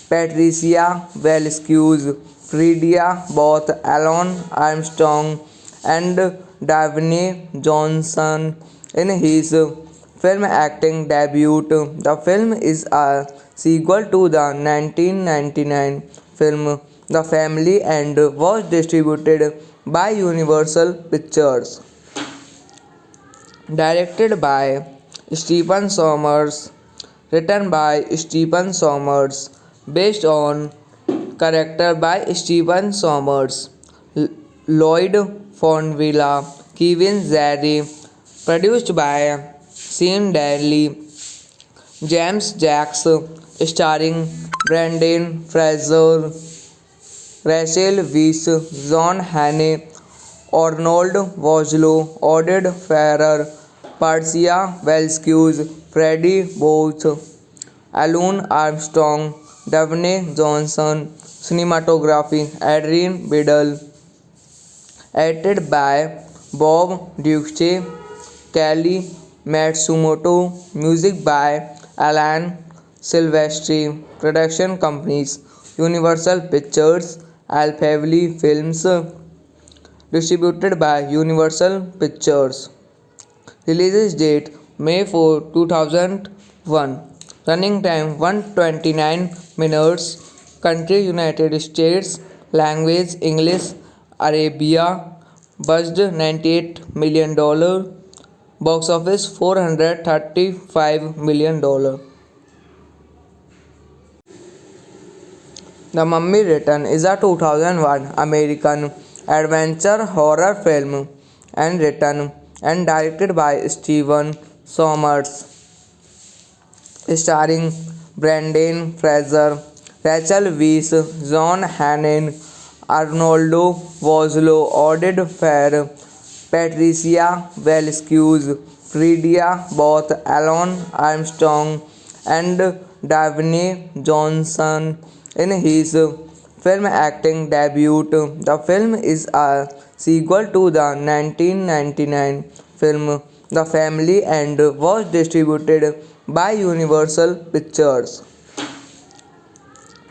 Patricia Velasquez, Fredia Both, Alan Armstrong, and Davine Johnson in his film acting debut. The film is a sequel to the 1999 film The Family and was distributed by Universal Pictures. Directed by Stephen Sommers, written by Stephen Sommers, based on character by Stephen Sommers, Lloyd Fonvilla, Kevin Zari, produced by Sean Daly, James Jacks, starring Brendan Fraser, Rachel Weisz, John Hannah, Arnold Vosloo, Oded Ferrer, Patricia Velasquez, Freddie Booth, Alan Armstrong, Davine Johnson, cinematography Adrian Biddle, edited by Bob Duce, Kelly Matsumoto, music by Alan Silvestri, production companies Universal Pictures, Alphaville Films, distributed by Universal Pictures. Release date May 4, 2001. Running time 129 minutes. Country United States. Language English Arabia. Budget $98 million. Box office $435 million. The Mummy Return is a 2001 American adventure horror film and written and directed by Steven Sommers, starring Brendan Fraser, Rachel Weisz, John Hannon, Arnoldo Vosloo, Oded Fair, Patricia Velasquez, Fredia Both, Alan Armstrong, and Davine Johnson in his film acting debut. The film is a sequel to the 1999 film The Family and was distributed by Universal Pictures.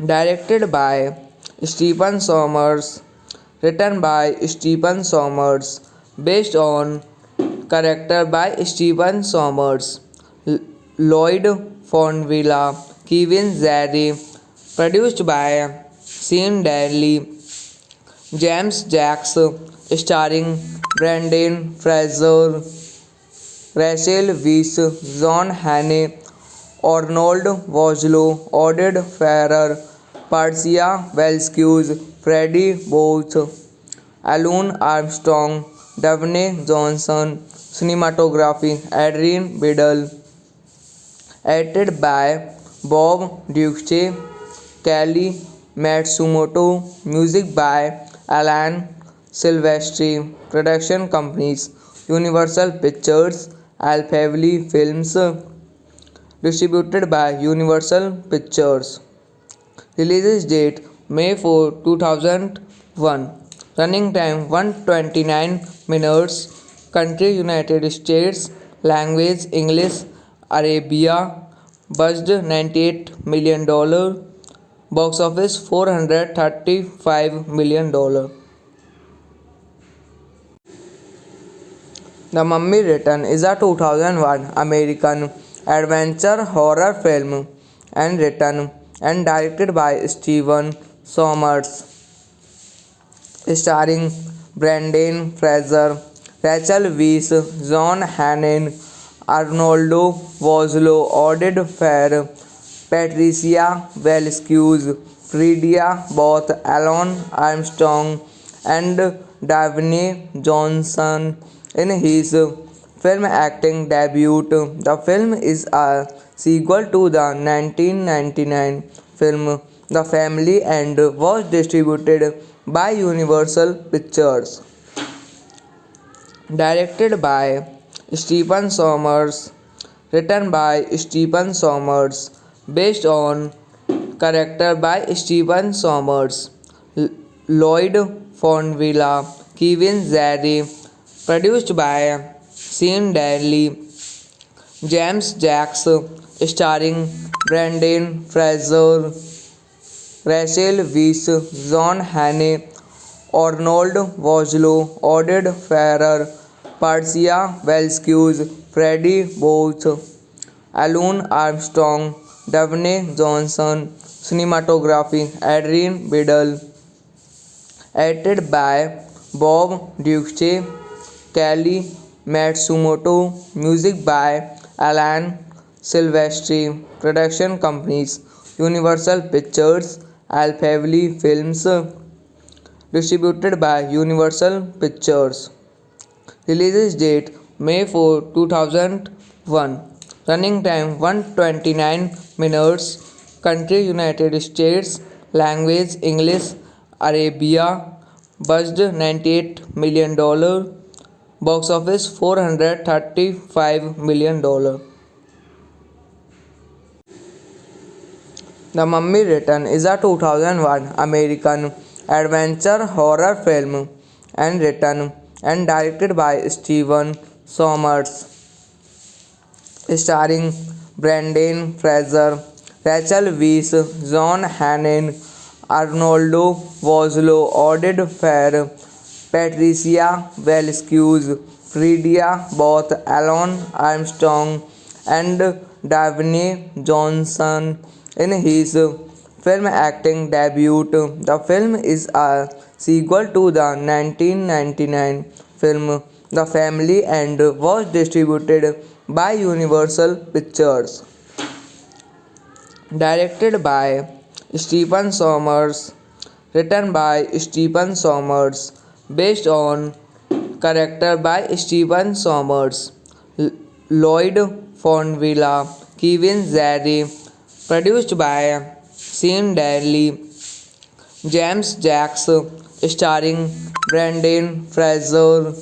Directed by Stephen Sommers, written by Stephen Sommers, based on character by Stephen Sommers, Lloyd Fonvilla, Kevin Zari, produced by Sean Daly, James Jacks, starring Brendan Fraser, Rachel Weisz, John Hannah, Arnold Vosloo, Oded Ferrer, Patricia Velasquez, Freddie Booth, Alan Armstrong, Davine Johnson, cinematography Adrian Biddle, edited by Bob Duce, Kelly Matsumoto, music by Alan Silvestri, production companies Universal Pictures, Alphaville Films, distributed by Universal Pictures. Release date May 4, 2001. Running time 129 minutes. Country United States. Language English Arabia. Budget $98 million. Box office $435 million. The Mummy Return is a 2001 American adventure horror film and written and directed by Steven Sommers, starring Brendan Fraser, Rachel Weisz, John Hannon, Arnoldo Vosloo, Oded Fair, Patricia Velasquez, Fredia Both, Alan Armstrong, and Davine Johnson in his film acting debut. The film is a sequel to the 1999 film The Family and was distributed by Universal Pictures. Directed by Stephen Sommers, written by Stephen Sommers, based on character by Stephen Sommers, Lloyd Fonvilla, Kevin Zari, produced by Sean Daly, James Jacks, starring Brendan Fraser, Rachel Weisz, John Hannah, Arnold Vosloo, Oded Ferrer, Marcia Velasquez, Freddie Booth, Alan Armstrong, Daphne Johnson, cinematography Adrian Biddle, edited by Bob Duce, Kelly Matsumoto, music by Alan Silvestri, production companies Universal Pictures, Alphaville Films, distributed by Universal Pictures. Release date May 4, 2001. Running time 129 minutes. Country United States. Language English. Arabia. Budget $98 million. Box office $435 million. The Mummy Return is a 2001 American adventure horror film and written and directed by Stephen Sommers, starring Brendan Fraser, Rachel Weisz, John Hannah, Arnoldo Vosloo, Oded Ferrer, Patricia Velasquez, Fredia Booth, Alan Armstrong, and Daphne Johnson in his film acting debut. The film is a sequel to the 1999 film The Family and was distributed by Universal Pictures. Directed by Stephen Sommers, written by Stephen Sommers, based on character by Stephen Sommers, Lloyd Fonvilla, Kevin Zari, produced by Sean Daly, James Jacks, starring Brendan Fraser,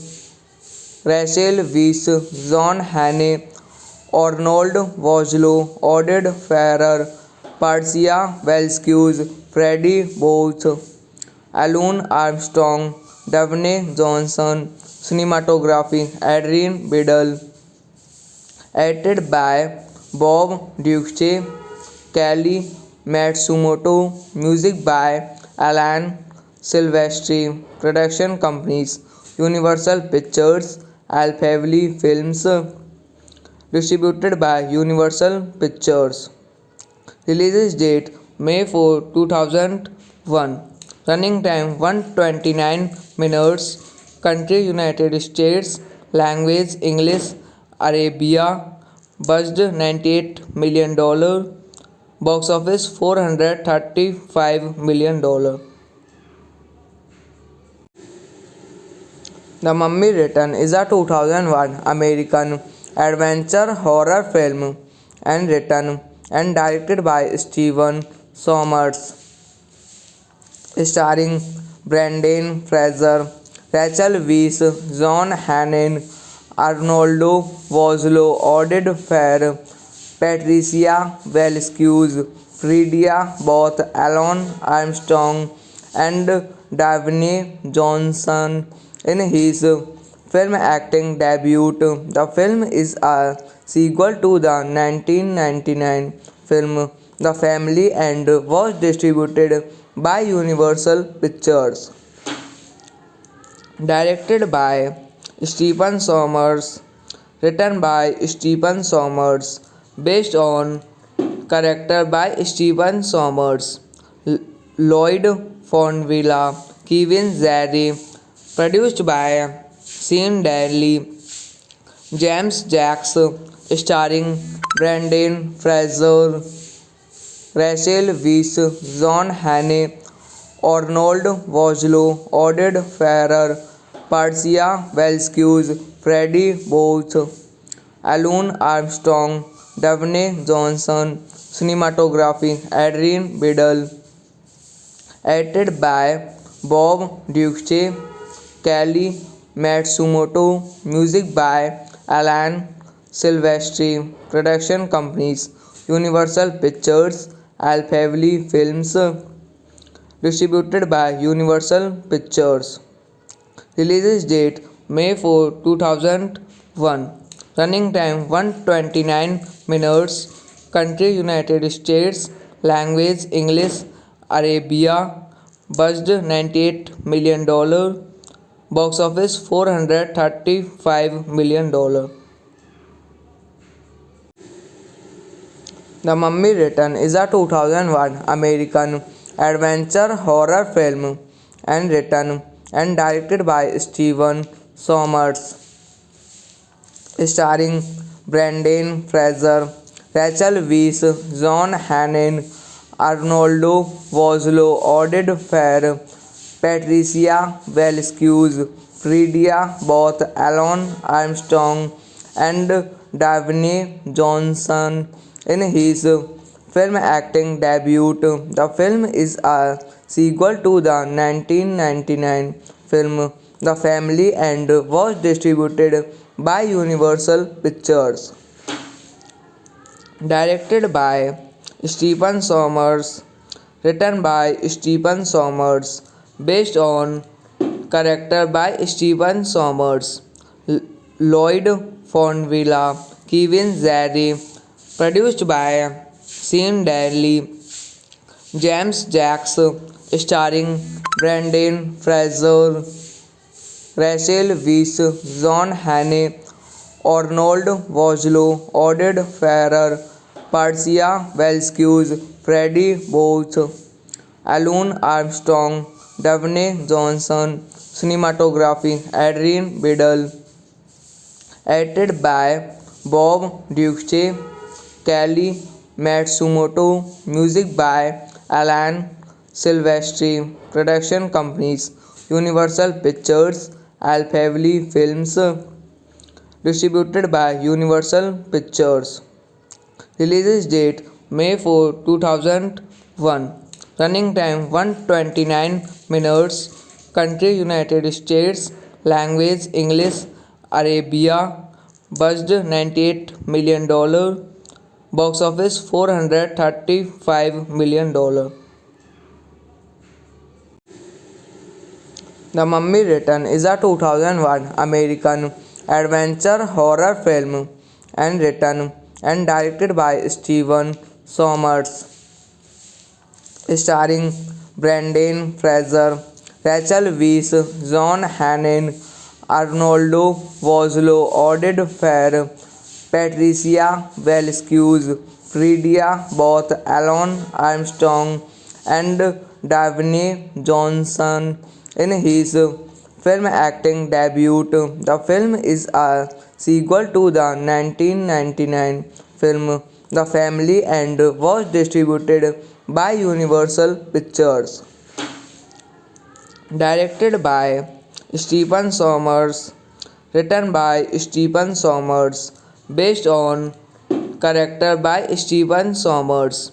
Rachel Weisz, John Hannah, Arnold Vosloo, Oded Ferrer, Marcia Velasquez, Freddie Booth, Alan Armstrong, Daphne Johnson, cinematography Adrian Biddle, edited by Bob Duce, Kelly Matsumoto, music by Alan Silvestri, production companies Universal Pictures, Alphaville Films, distributed by Universal Pictures. Release date May 4, 2001. Running time 129 minutes. Country United States. Language English. Arabia. Budget $98 million. Box office $435 million. The Mummy Return is a 2001 American adventure horror film and written and directed by Stephen Sommers, starring Brendan Fraser, Rachel Weisz, John Hannah, Arnoldo Vosloo, Oded Ferrer, Patricia Velasquez, Fredia Booth, Alan Armstrong, and Daphne Johnson in his film acting debut. The film is a sequel to the 1999 film The Family and was distributed by Universal Pictures. Directed by Stephen Sommers, written by Stephen Sommers, based on character by Stephen Sommers, Lloyd Fonvilla, Kevin Zari, produced by Sean Daly, James Jacks, starring Brendan Fraser, Rachel Weisz, John Hannah, Arnold Vosloo, Oded Ferrer, Marcia Velasquez, Freddie Booth, Alan Armstrong, Daphne Johnson, cinematography Adrian Biddle, edited by Bob Duce, Kelly Matsumoto, music by Alan Silvestri. Production companies Universal Pictures, Alphaville Films. Distributed by Universal Pictures. Release date May 4, 2001. Running time 129 minutes. Country United States. Language English. Arabia. Budget $98 million. Box office $435 million. The Mummy Return is a 2001 American adventure horror film and written and directed by Steven Sommers, starring Brendan Fraser, Rachel Weisz, John Hannon, Arnoldo Vosloo, Oded Fair, Patricia Velasquez, Fredia Both, Alan Armstrong, and Davine Johnson in his film acting debut. The film is a sequel to the 1999 film The Family and was distributed by Universal Pictures. Directed by Stephen Sommers, written by Stephen Sommers, based on character by Stephen Sommers, Lloyd Fonvilla, Kevin Zari, produced by Sean Daly, James Jacks, starring Brendan Fraser, Rachel Weisz, John Hannay, Arnold Vosloo, Oded Ferrer, Patricia Velasquez, Freddie Booth, Alan Armstrong, Davine Johnson. Cinematography Adrian Biddle. Edited by Bob Duce, Kelly Matsumoto. Music by Alan Silvestri. Production companies Universal Pictures, Alphaville Films. Distributed by Universal Pictures. Release date May 4, 2001. Running time 129 minutes. Country United States. Language English. Arabia. Budget $98 million. Box office $435 million. The Mummy Return is a 2001 American adventure horror film and written and directed by Steven Sommers, starring Brendan Fraser, Rachel Weisz, John Hannon, Arnoldo Vosloo, Oded Fair, Patricia Velasquez, Fredia Both, Alan Armstrong, and Davine Johnson in his film acting debut. The film is a sequel to the 1999 film The Family and was distributed by Universal Pictures. Directed by Stephen Sommers, written by Stephen Sommers, based on character by Stephen Sommers,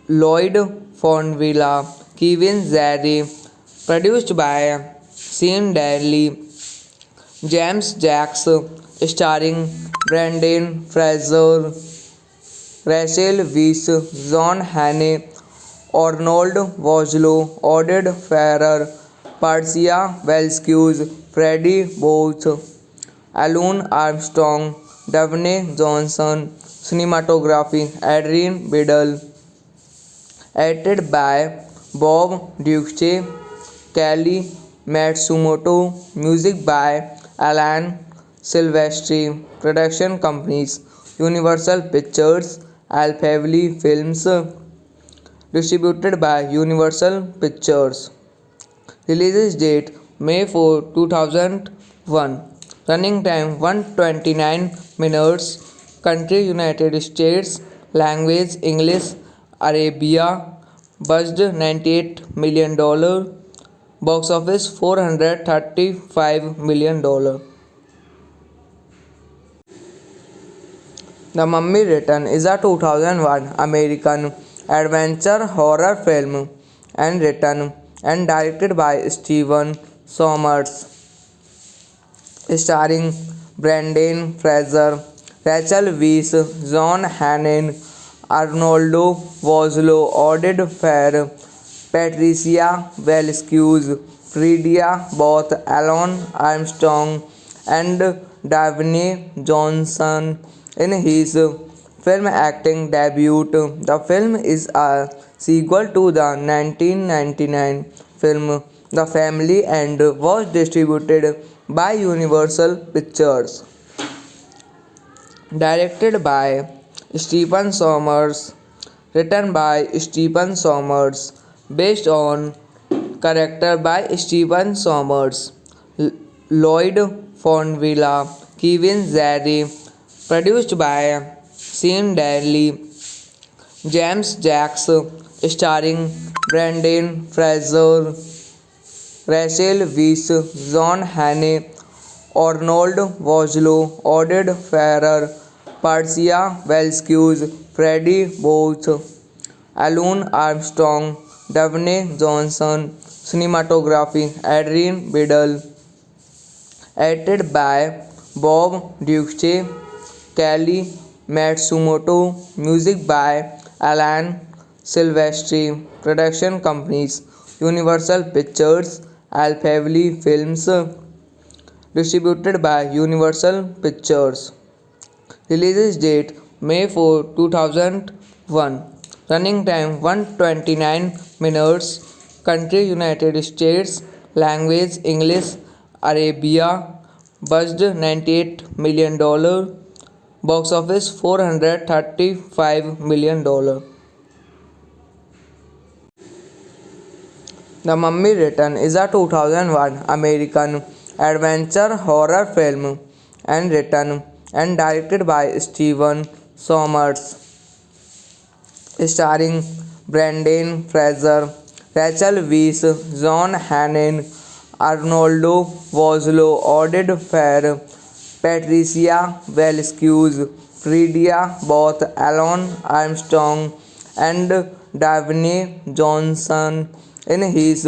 Lloyd Fonvilla, Kevin Zari, produced by Sean Daly, James Jacks, starring Brendan Fraser, Rachel Weisz, John Hannay, Arnold Vosloo, Oded Ferrer, Patricia Velasquez, Freddie Booth, Alan Armstrong, Davine Johnson. Cinematography Adrian Biddle. Edited by Bob Duce, Kelly Matsumoto. Music by Alan Silvestri. Production companies Universal Pictures, Alphaville Films. Distributed by Universal Pictures. Release date May 4, 2001. Running time 129 minutes. Country United States. Language English. Arabia. Budget $98 million. Box office $435 million. The Mummy Return is a 2001 American adventure horror film and written and directed by Steven Sommers, starring Brendan Fraser, Rachel Weisz, John Hannon, Arnoldo Vosloo, Oded Fair, Patricia Velasquez, Fredia Both, Alan Armstrong, and Davine Johnson in his film acting debut. The film is a sequel to the 1999 film The Family and was distributed by Universal Pictures. Directed by Stephen Sommers, written by Stephen Sommers, based on character by Stephen Sommers, Lloyd Fonvilla, Kevin Zari, produced by Sean Daly, James Jacks, starring Brendan Fraser, Rachel Weisz, John Hannah, Arnold Vosloo, Oded Ferrer, Patricia Velasquez, Freddie Booth, Alan Armstrong, Davine Johnson, cinematography Adrian Biddle, edited by Bob Duce, Kelly Matsumoto, music by Alan Silvestri, production companies Universal Pictures, Alphaville Films, distributed by Universal Pictures. Release date May 4, 2001. Running time 129 minutes. Country United States. Language English Arabia. Budget $98 million. Box office $435 million. The Mummy Return is a 2001 American adventure horror film and written and directed by Stephen Sommers, starring Brendan Fraser, Rachel Weisz, John Hannon, Arnoldo Vosloo, Oded Fair, Patricia Velasquez, Fredia Both, Alan Armstrong, and Davine Johnson in his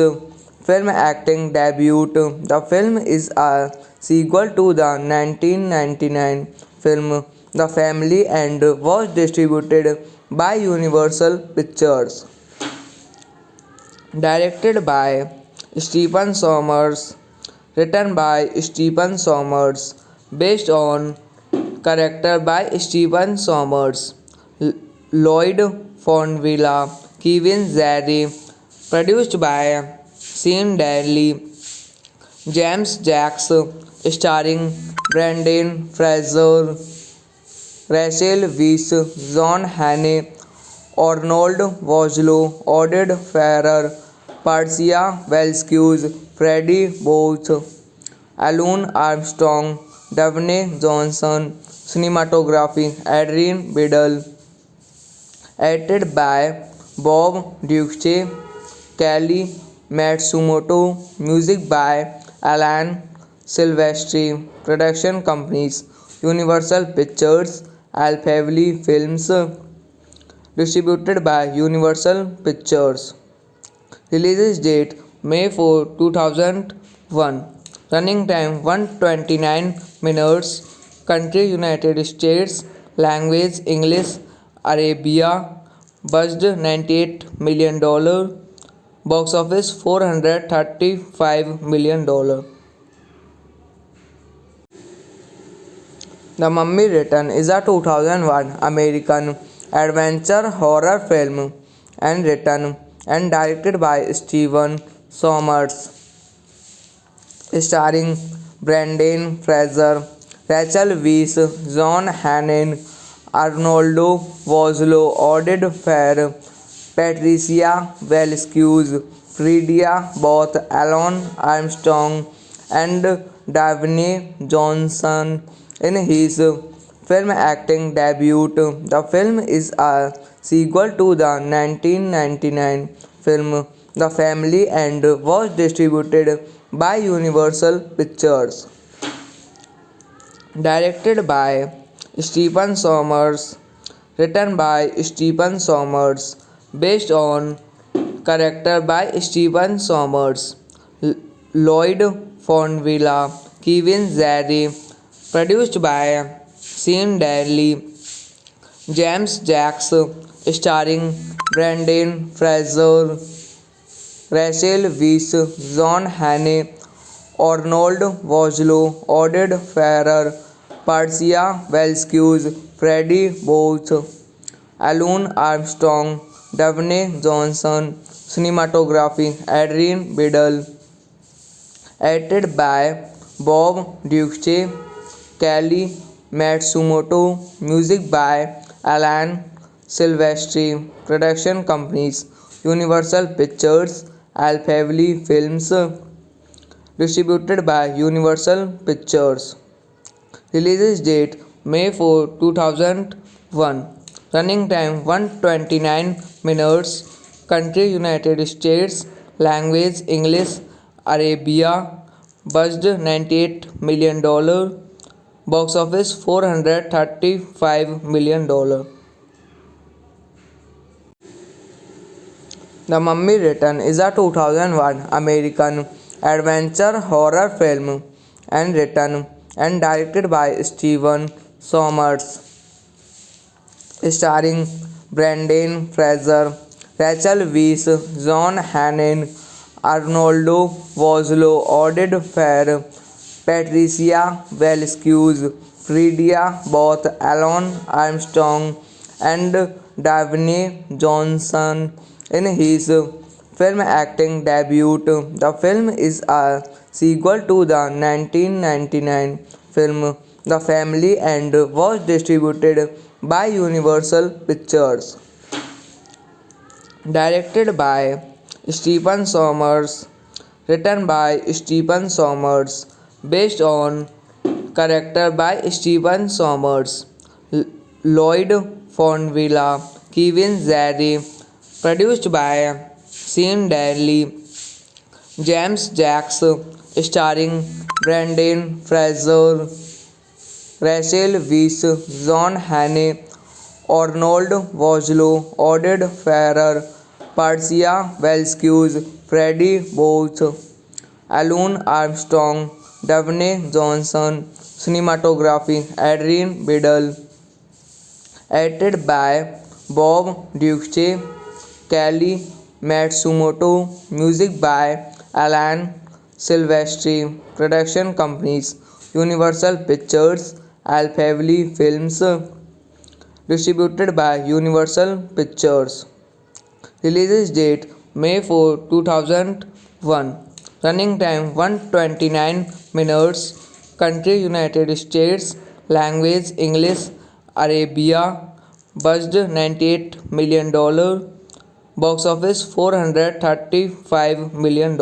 film acting debut. The film is a sequel to the 1999 film The Family and was distributed by Universal Pictures. Directed by Stephen Sommers, written by Stephen Sommers, based on character by Stephen Sommers, Lloyd Fonvilla, Kevin Zari, produced by Sean Daly, James Jacks, starring Brendan Fraser, Rachel Weisz, John Hannah, Arnold Vosloo, Oded Ferrer, Patricia Velasquez, Freddie Booth, Alan Armstrong, Davine Johnson, cinematography Adrian Biddle, edited by Bob Duce, Kelly Matsumoto, music by Alan Silvestri, production companies Universal Pictures, Alphaville Films, distributed by Universal Pictures. Release date May 4, 2001. Running time 129 minutes. Country United States. Language English Arabia. Budget $98 million. Box office $435 million. The Mummy Return is a 2001 American adventure horror film and written and directed by Stephen Sommers, starring Brendan Fraser, Rachel Weisz, John Hannon, Arnoldo Vosloo, Oded Fair, Patricia Velasquez, Fredia Both, Alan Armstrong, and Davine Johnson in his film acting debut. The film is a sequel to the 1999 film The Family and was distributed by Universal Pictures. Directed by Stephen Sommers, written by Stephen Sommers, based on character by Stephen Sommers, Lloyd Fonvilla, Kevin Zari, produced by Sean Daly, James Jacks, starring Brendan Fraser, Rachel Weisz, John Hannah, Arnold Vosloo, Oded Ferrer, Persia Velskuz, Freddie Booth, Alun Armstrong, Daphne Johnson, cinematography Adrian Biddle, edited by Bob Duce, Kelly Matsumoto, music by Alan Silvestri, production companies Universal Pictures, Alphaville Films, distributed by Universal Pictures. Release date May 4, 2001. Running time 129 minutes. Country United States. Language English. Arabia. Budget $98 million. Box office $435 million. The Mummy Return is a 2001 American adventure horror film and written and directed by Steven Sommers, starring Brendan Fraser, Rachel Weisz, John Hannah, Arnoldo Vosloo, Oded Fehr, Patricia Velskuz, Fredia Booth, Alan Armstrong, and Daphne Johnson in his film acting debut. The film is a sequel to the 1999 film The Family and was distributed by Universal Pictures. Directed by Stephen Sommers, written by Stephen Sommers, based on character by Stephen Sommers, Lloyd Fonvilla, Kevin Zari, produced by Sean Daly, James Jacks, starring Brendan Fraser, Rachel Weisz, John Hannah, Arnold Vosloo, Oded Ferrer, Persia Velskuz, Freddie Booth, Alun Armstrong, Daphne Johnson, cinematography Adrian Biddle, edited by Bob Duce, Kelly Matsumoto, music by Alan Silvestri, production companies Universal Pictures, Alphaville Films, distributed by Universal Pictures. Release date May 4, 2001. Running time 129 minutes. Country United States. Language English. Arabia. Budget $98 million. Box office $435 million.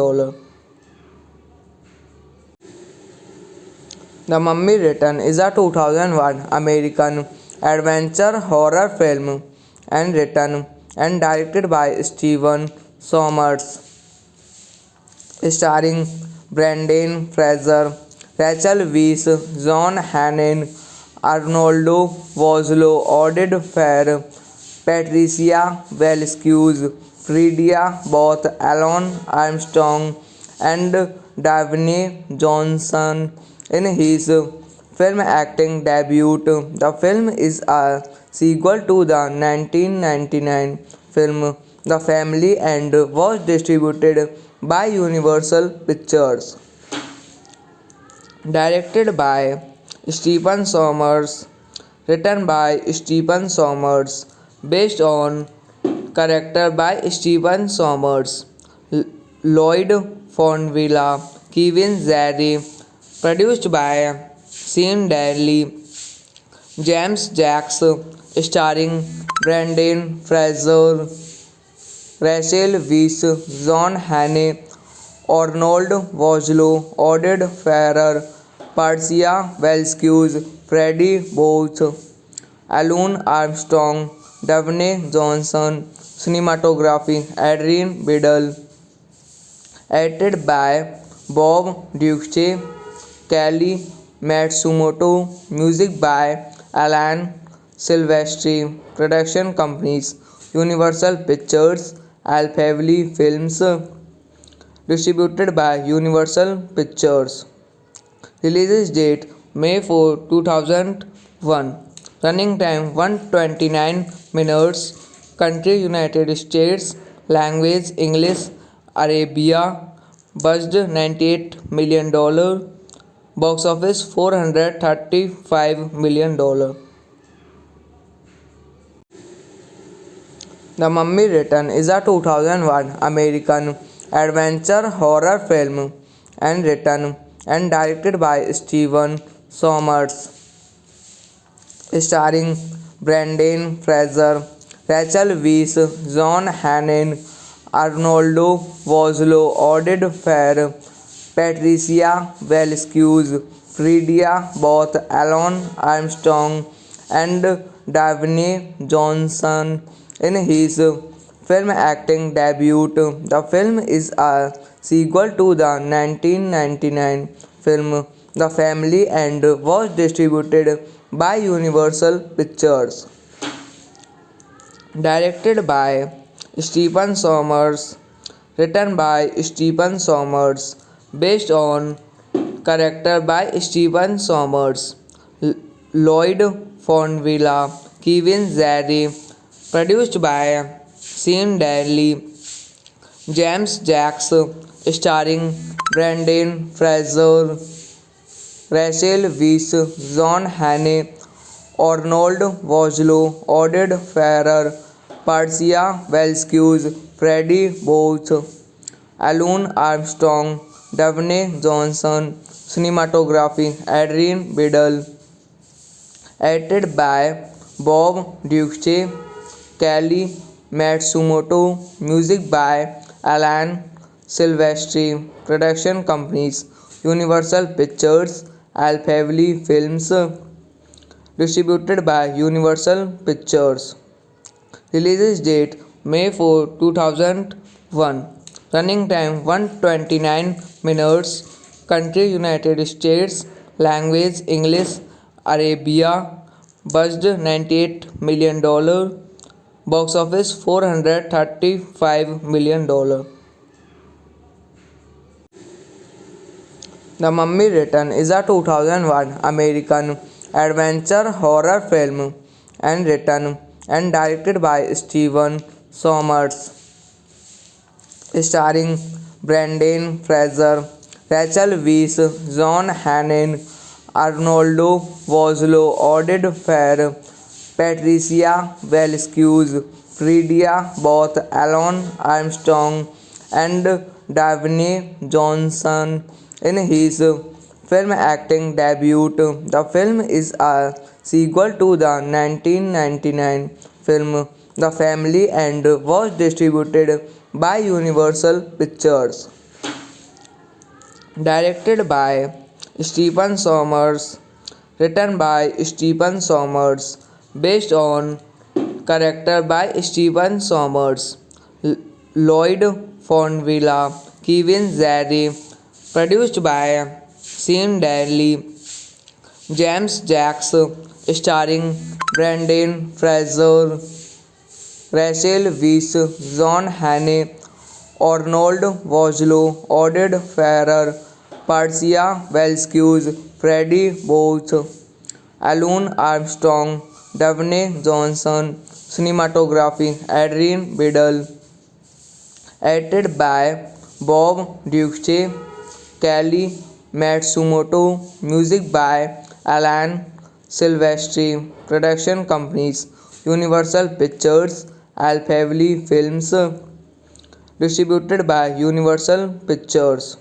The Mummy Return is a 2001 American adventure horror film and written and directed by Steven Sommers, starring Brendan Fraser, Rachel Weisz, John Hannah, Arnoldo Vosloo, Oded Fehr, Patricia Velskuz, Fredia Booth, Alan Armstrong, and Daphne Johnson in his film acting debut. The film is a sequel to the 1999 film The Family and was distributed by Universal Pictures. Directed by Stephen Sommers, written by Stephen Sommers, based on character by Stephen Sommers, Lloyd Fonvilla, Kevin Zari, produced by Sean Daly, James Jacks, starring Brendan Fraser, Rachel Weisz, John Hannah, Arnold Vosloo, Oded Ferrer, Persia Velskuz, Freddie Booth, Alun Armstrong, Daphne Johnson, cinematography Adrian Biddle, edited by Bob Duce, Kelly Matsumoto, music by Alan Silvestri, production companies Universal Pictures, Alphaville Films, distributed by Universal Pictures. Release date May 4, 2001. Running time 129 minutes. Country United States. Language English. Arabia. Budget $98 million. Box office $435 million. The Mummy Return is a 2001 American adventure horror film and written and directed by Steven Sommers, starring Brendan Fraser, Rachel Weisz, John Hannon, Arnoldo Vosloo, Oded Fair, Patricia Velasquez, Fredia Both, Alan Armstrong, and Davine Johnson in his film acting debut. The film is a sequel to the 1999 film The Family and was distributed by Universal Pictures. Directed by Stephen Sommers, written by Stephen Sommers, based on character by Stephen Sommers, Lloyd Fonvilla, Kevin Zari, produced by Sean Daly, James Jacks, starring Brendan Fraser, Rachel Weisz, John Hannah, Arnold Vosloo, Oded Ferrer, Patricia Velasquez, Freddie Booth, Alan Armstrong, Davine Johnson, cinematography Adrian Biddle, edited by Bob Duche, Kelly Matsumoto, music by Alan Silvestri, production companies Universal Pictures, Alphaville Films, distributed by Universal Pictures. Release date May 4, 2001. Running time 129 minutes. Country United States. Language English. Arabia. Budget $98 million. Box office $435 million. The Mummy Return is a 2001 American adventure horror film and written and directed by Steven Sommers, starring Brendan Fraser, Rachel Weisz, John Hannon, Arnoldo Vosloo, Oded Fair, Patricia Velasquez, Fredia Both, Alan Armstrong, and Davine Johnson in his film acting debut. The film is a sequel to the 1999 film The Family and was distributed by Universal Pictures. Directed by Stephen Sommers, written by Stephen Sommers, based on character by Stephen Sommers, Lloyd Fonvilla, Kevin Zari, produced by Sean Daly, James Jacks, starring Brendan Fraser, Rachel Weisz, John Hannah, Arnold Vosloo, Oded Ferrer, Patricia Velasquez, Freddie Booth, Alan Armstrong, Davine Johnson, cinematography Adrian Biddle, edited by Bob Duche, Kelly Matsumoto, music by Alan Silvestri, production companies Universal Pictures, Alphaville Films, distributed by Universal Pictures.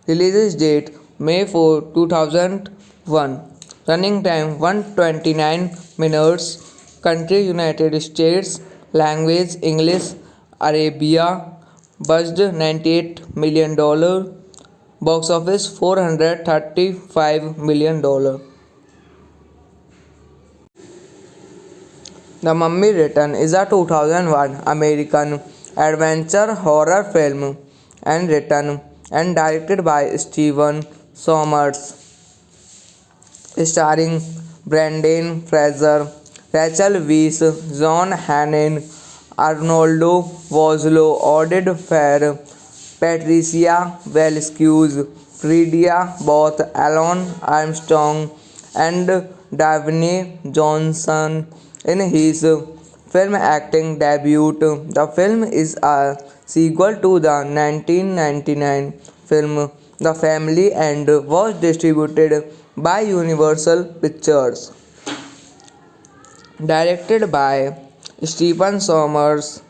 Release date May 4, 2001. Running time 129 minutes. Country United States. Language English. Arabia. Budget $98 million. Box office $435 million. The Mummy Return is a 2001 American adventure horror film and written and directed by Steven Sommers, starring Brendan Fraser, Rachel Weisz, John Hannon, Arnoldo Vosloo, Oded Fair, Patricia Velasquez, Fredia, both Alan Armstrong and Davine Johnson in his film acting debut. The film is a sequel to the 1999 film The Family and was distributed by Universal Pictures. Directed by Stephen Sommers,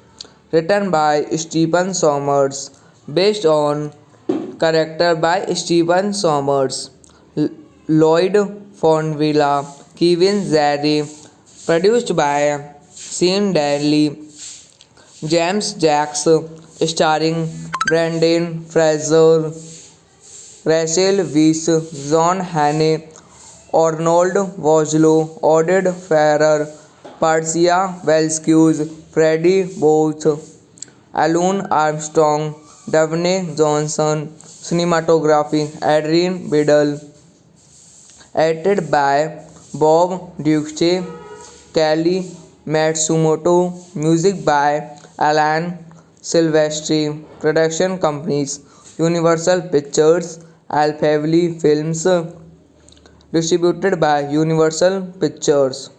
written by Stephen Sommers, based on character by Stephen Sommers, Lloyd Fonvilla, Kevin Zari, produced by Sean Daly, James Jacks, starring Brendan Fraser, Rachel Weisz, John Hannah, Arnold Vosloo, Oded Ferrer, Persia Velskuz, Freddie Booth, Alun Armstrong, Davine Johnson, cinematography Adrian Biddle, edited by Bob Duce, Kelly Matsumoto, music by Alan Silvestri, production companies Universal Pictures, Alphaville Films, distributed by Universal Pictures.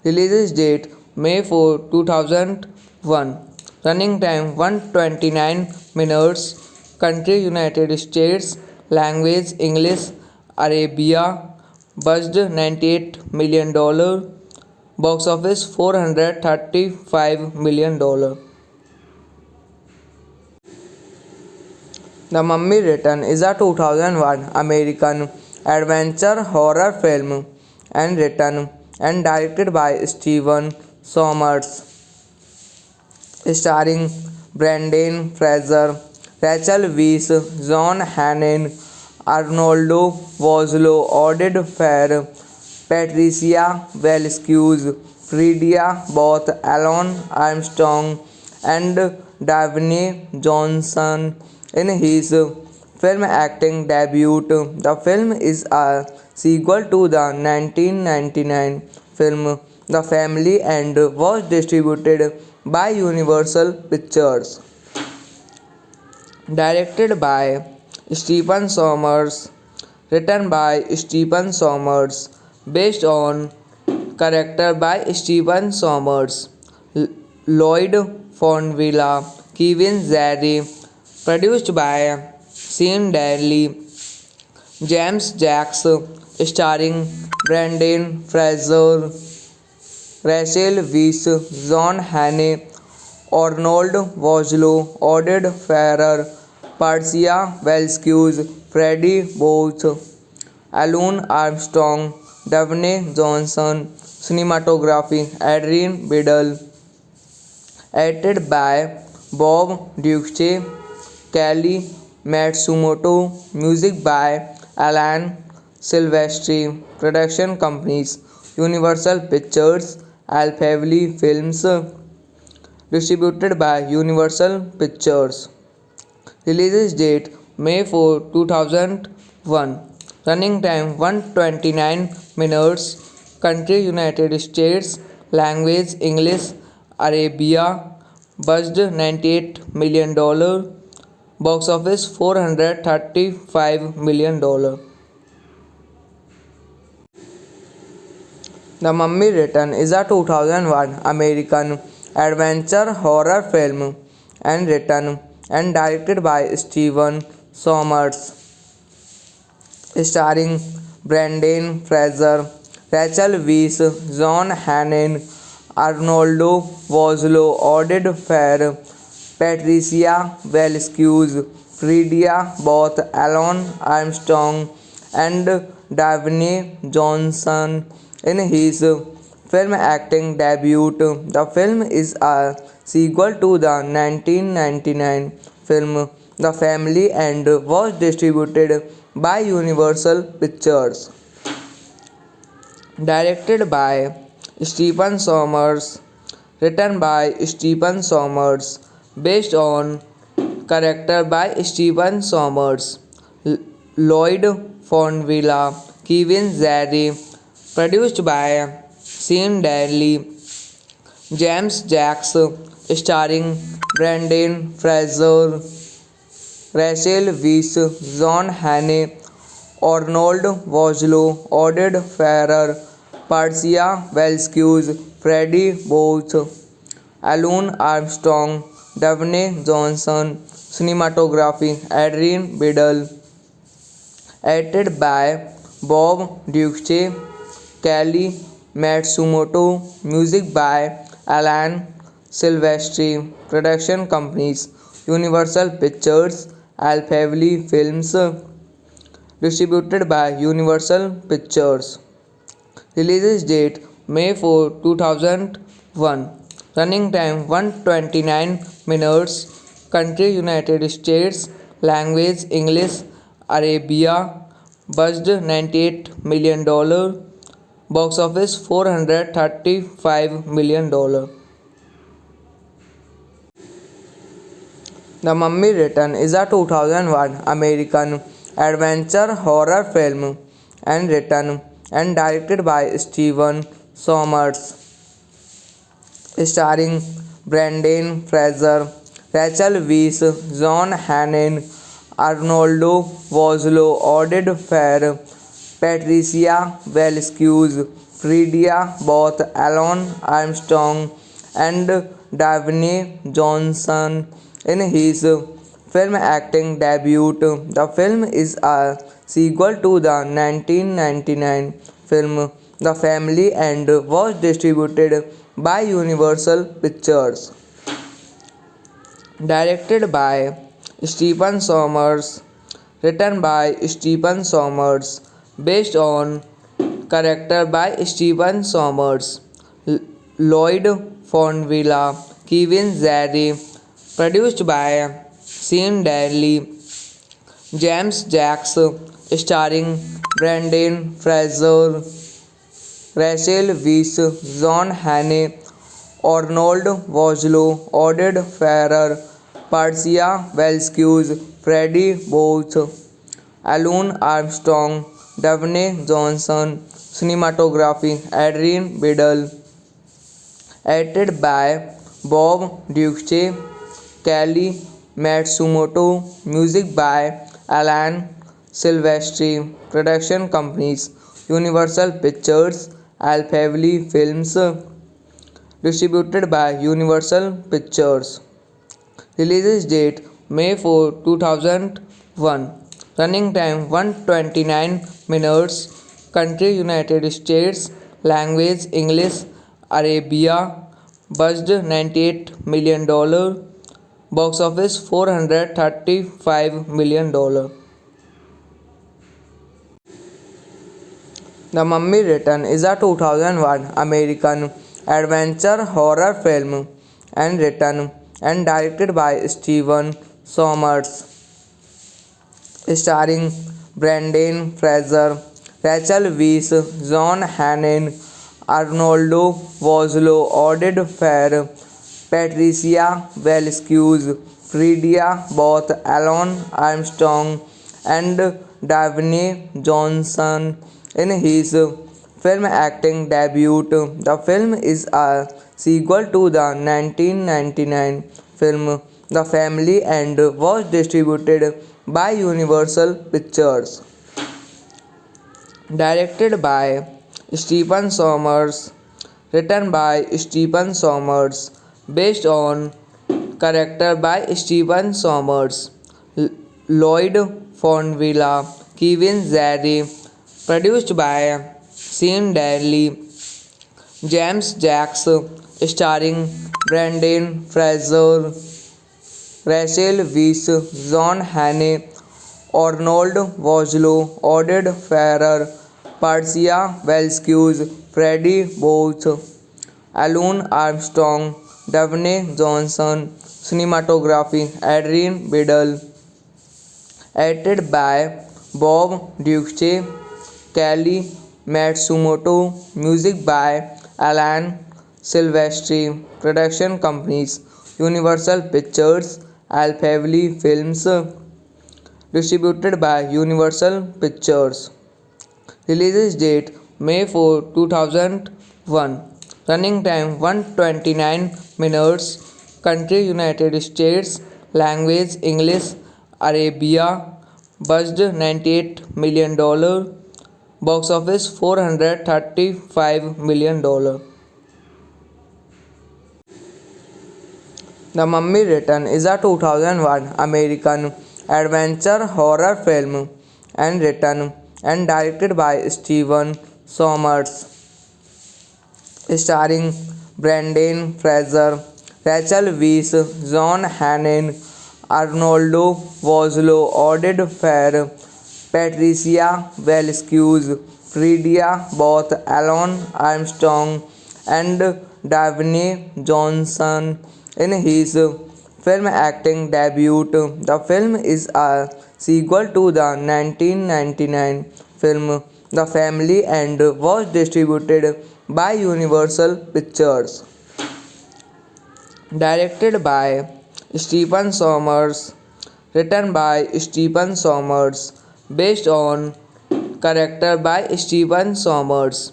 Release date May 4, 2001. Running time 129 minutes. Country United States. Language English. Arabia. Budget $98 million. Box office $435 million. The Mummy Return is a 2001 American adventure horror film and written and directed by Stephen Sommers, starring Brendan Fraser, Rachel Weisz, John Hannah, Arnoldo Vosloo, Oded Ferrer, Patricia Velskuz, Fredia, both Alan Armstrong and Davine Johnson in his film acting debut. The film is a sequel to the 1999 film The Family and was distributed by Universal Pictures. Directed by Stephen Sommers, written by Stephen Sommers, based on character by Stephen Sommers, Lloyd Fonvilla, Kevin Zari, produced by Sean Daly, James Jacks, starring Brendan Fraser, Rachel Weisz, John Hannah, Arnold Vosloo, Oded Ferrer, Persia Velskuz, Freddie Booth, Alun Armstrong, Davine Johnson, cinematography Adrian Biddle, edited by Bob Duce, Kelly Matsumoto, music by Alan Silvestri, production companies Universal Pictures, Alphaville Films, distributed by Universal Pictures. Release date May 4, 2001. Running time 129 minutes. Country United States. Language English. Arabia. Budget $98 million. Box office $435 million. The Mummy Return is a 2001 American adventure horror film and written and directed by Stephen Sommers, starring Brendan Fraser, Rachel Weisz, John Hannah, Arnoldo Vosloo, Oded Ferrer, Patricia Velskuz, Fredia, both Alan Armstrong and Davine Johnson in his film acting debut. The film is a sequel to the 1999 film The Family and was distributed by Universal Pictures. Directed by Stephen Sommers, written by Stephen Sommers, based on character by Stephen Sommers, Lloyd Fonvilla, Kevin Zari, produced by Sean Daly, James Jacks, starring Brendan Fraser, Rachel Weisz, John Hannay, Arnold Vosloo, Oded Fehr, Percia Velskue, Freddie Booth, Alun Armstrong, Daphne Johnson. Cinematography Adrian Biddle. Edited by Bob Duce, Kelly Matsumoto. Music by Alan Silvestri. Production companies Universal Pictures, Alphaville Films. Distributed by Universal Pictures. Release date May 4, 2001. Running time 129 minutes. Country United States. Language English. Arabia. Budget $98 million. Box office $435 million. The Mummy Return is a 2001 American adventure horror film and written and directed by Stephen Sommers, starring Brendan Fraser, Rachel Weisz, John Hannay, Arnoldo Vosloo, Oded Fehr, Patricia Velskue, Fredia Booth, Alan Armstrong, and Daphne Johnson in his film acting debut. The film is a sequel to the 1999 film The Family and was distributed by Universal Pictures. Directed by Stephen Sommers, written by Stephen Sommers, based on character by Stephen Sommers, Lloyd Fonvilla, Kevin Zari, produced by Sean Daly, James Jacks, starring Brendan Fraser, Rachel Weisz, John Hannay, Arnold Vosloo, Oded Fehr, Percia Velskue, Freddie Booth, Alun Armstrong, Daphne Johnson. Cinematography Adrian Biddle. Edited by Bob Duce, Kelly Matsumoto. Music by Alan Silvestri. Production companies Universal Pictures, Alphaville Films. Distributed by Universal Pictures. Release date May 4, 2001. Running time 129 minutes. Country United States. Language English. Arabia. Budget $98 million. Box office $435 million. The Mummy Return is a 2001 American adventure horror film and written and directed by Stephen Sommers, starring Brendan Fraser, Rachel Weisz, John Hannay, Arnold Vosloo, Oded Fehr, Percia Velskue, Freddie Booth, Alun Armstrong, Daphne Johnson. Cinematography Adrian Biddle. Edited by Bob Duce, Kelly Matsumoto. Music by Alan Silvestri. Production companies Universal Pictures. Release date May 4, 2001. Running time 129 minutes. Arabia. Budget $98 million. Box office $435 million. The Mummy Return is a 2001 American adventure horror film and written and directed by Stephen Sommers, starring Brendan Fraser, Rachel Weisz, John Hannay, Arnoldo Vosloo, Oded Fehr, Patricia Velskue, Fredia Booth, Alan Armstrong, and Daphne Johnson in his film acting debut. The film is a sequel to the 1999 film The Family and was distributed by Universal Pictures. Directed by Stephen Sommers, written by Stephen Sommers, based on character by Stephen Sommers, Lloyd Fonvilla, Kevin Zari, produced by Sean Daly, James Jacks, starring Brendan Fraser, Rachel Weisz, John Hannay, Arnold Vosloo, Oded Fehr, Percia Velskue, Freddie Booth, Alun Armstrong, Daphne Johnson. Cinematography Adrian Biddle. Edited by Bob Duce, Kelly Matsumoto. Music by Alan Silvestri. Production companies Universal Pictures, Alphaville Films. Distributed by Universal Pictures. Release date May 4, 2001. Running time 129 minutes. Country United States. Language English. Arabia buzzed $98 million, box office $435 million. The Mummy Return is a 2001 American adventure horror film and written and directed by Steven Sommers, starring Brendan Fraser, Rachel Weisz, John Hannon, Arnoldo Vosloo, Oded Fair, Patricia Velasquez, Fredia Both, Alan Armstrong, and Davine Johnson in his film acting debut. The film is a sequel to the 1999 film The Family and was distributed by Universal Pictures. Directed by Stephen Sommers, written by Stephen Sommers, based on character by Stephen Sommers,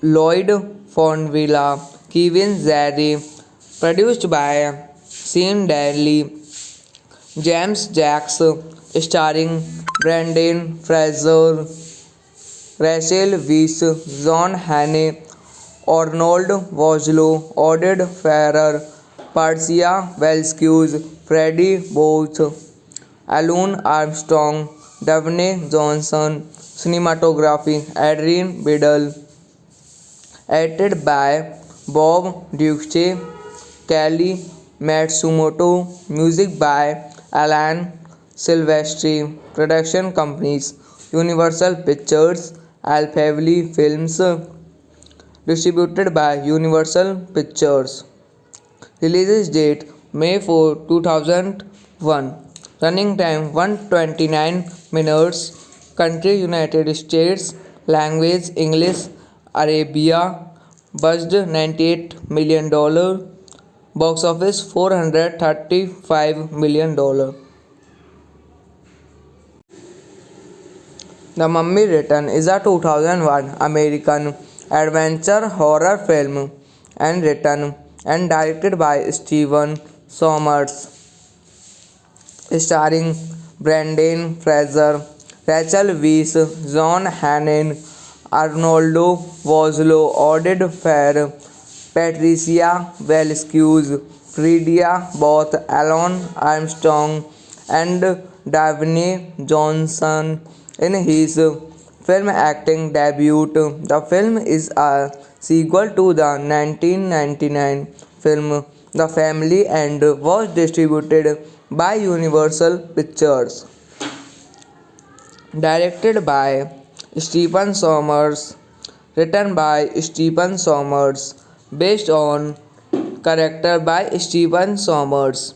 Lloyd Fonvilla, Kevin Zari, produced by Sean Daly, James Jacks, starring Brendan Fraser, Rachel Weisz, John Hannay, Arnold Vosloo, Oded Ferrer, Patricia Velasquez, Freddie Booth, Alan Armstrong, Davine Johnson, cinematography Adrian Biddle, edited by Bob Duce, Kelly Matsumoto, music by Alan Silvestri, production companies Universal Pictures, Alphaville Films, distributed by Universal Pictures. Release date May 4, 2001. Running time 129 minutes. Country United States. Language English. Arabia. Budget $98 million. Box office $435 million. The Mummy Return is a 2001 American adventure horror film and written and directed by Steven Sommers, starring Brendan Fraser, Rachel Weisz, John Hannon, Arnoldo Vosloo, Oded Fair, Patricia Velasquez, Fredia Both, Alan Armstrong, and Davine Johnson in his film acting debut. The film is a sequel to the 1999 film The Family and was distributed by Universal Pictures. Directed by Stephen Sommers, written by Stephen Sommers, based on character by Stephen Sommers,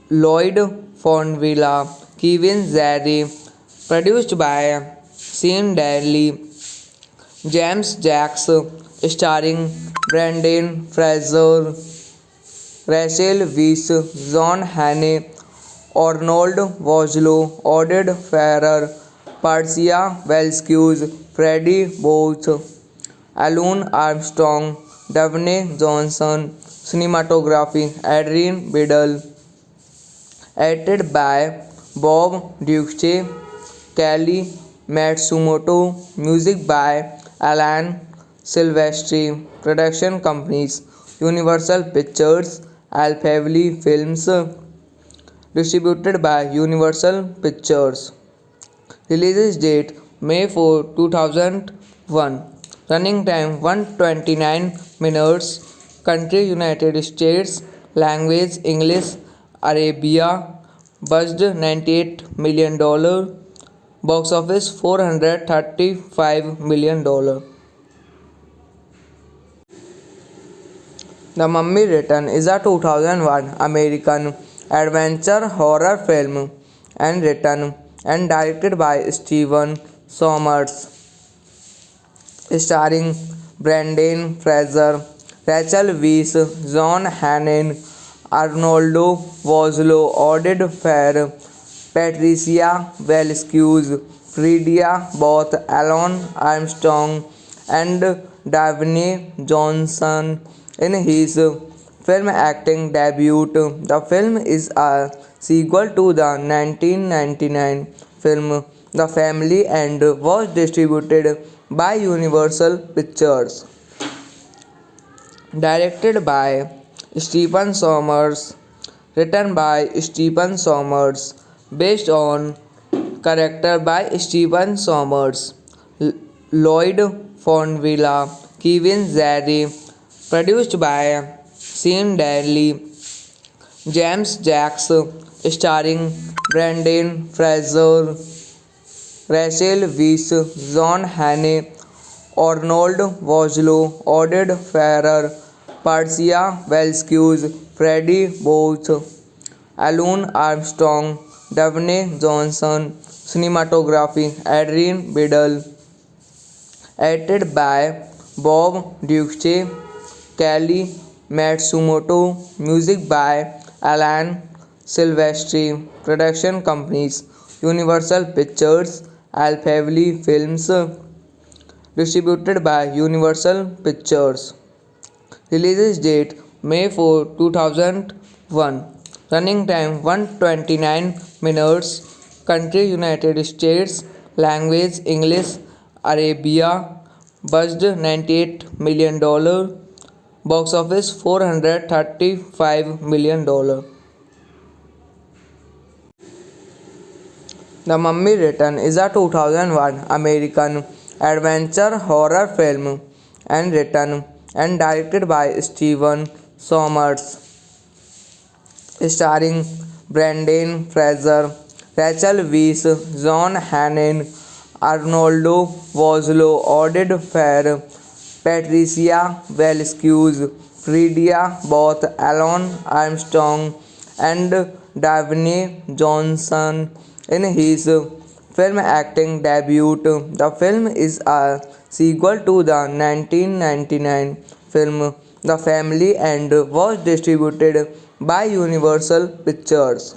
Lloyd Fonvilla, Kevin Zari, produced by Sean Daly, James Jacks, starring Brendan Fraser, Rachel Weisz, John Hannay, Arnold Vosloo, Oded Ferrer, Patricia Velasquez, Freddie Booth, Alan Armstrong, Davine Johnson, cinematography Adrian Biddle, edited by Bob Duce, Kelly Matsumoto, music by Alan Silvestri, production companies Universal Pictures, Alphaville Films, distributed by Universal Pictures. Release date May 4, 2001. Running time 129 minutes. Country United States. Language English. Arabia. Budget $98 million. Box office $435 million. The Mummy Return is a 2001 American adventure horror film and written and directed by Steven Sommers, starring Brendan Fraser, Rachel Weisz, John Hannon, Arnoldo Vosloo, Oded Fair, Patricia Velasquez, Fredia Both, Alan Armstrong, and Davine Johnson in his film acting debut. The film is a sequel to the 1999 film The Family and was distributed by Universal Pictures. Directed by Stephen Sommers, written by Stephen Sommers, based on character by Stephen Sommers, Lloyd Fonvilla, Kevin Zari, produced by Sean Daly, James Jacks, starring Brendan Fraser, Rachel Weisz, John Hannah, Arnold Vosloo, Oded Ferrer, Persia Velskuz, Freddie Booth, Alun Armstrong, Daphne Johnson, cinematography Adrian Biddle, edited by Bob Duce, Kelly Matsumoto, music by Alan Silvestri, production companies Universal Pictures, Alphaville Films, distributed by Universal Pictures. Release date May 4, 2001. Running time 129 minutes. Country United States. Language English. Arabia. Budget $98 million. Box office $435 million. The Mummy Return is a 2001 American adventure horror film and written and directed by Stephen Sommers, starring Brendan Fraser, Rachel Weisz, John Hannah, Arnoldo Vosloo, Oded Ferrer, Patricia Velskuz, Fredia Booth, Alan Armstrong, and Daphne Johnson in his film acting debut. The film is a sequel to the 1999 film The Family and was distributed by Universal Pictures.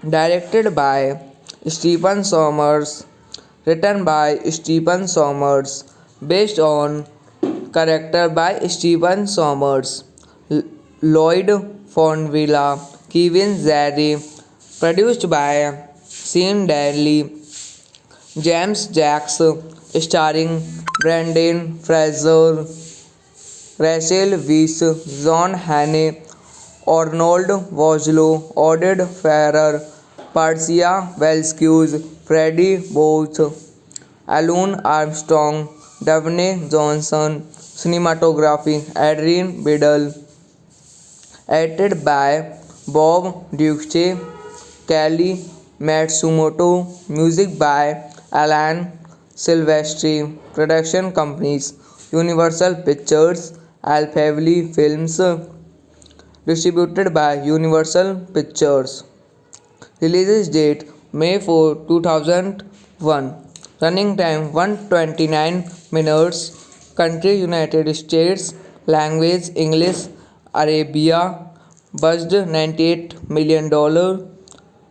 Directed by Stephen Sommers, written by Stephen Sommers, based on character by Stephen Sommers, Lloyd Fonvilla, Kevin Zari, produced by Sean Daly, James Jacks, starring Brendan Fraser, Rachel Weisz, John Hannah, Arnold Vosloo, Oded Ferrer, Persia Velskuz, Freddie Booth, Alun Armstrong, Daphne Johnson, cinematography Adrian Biddle, edited by Bob Duce, Kelly Matsumoto, music by Alan Silvestri, production companies Universal Pictures, Alphaville Films, distributed by Universal Pictures. Release date May 4, 2001. Running time 129 minutes. Country United States. Language English. Arabia. Budget $98 million.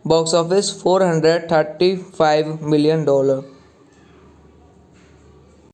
Box office $435 million.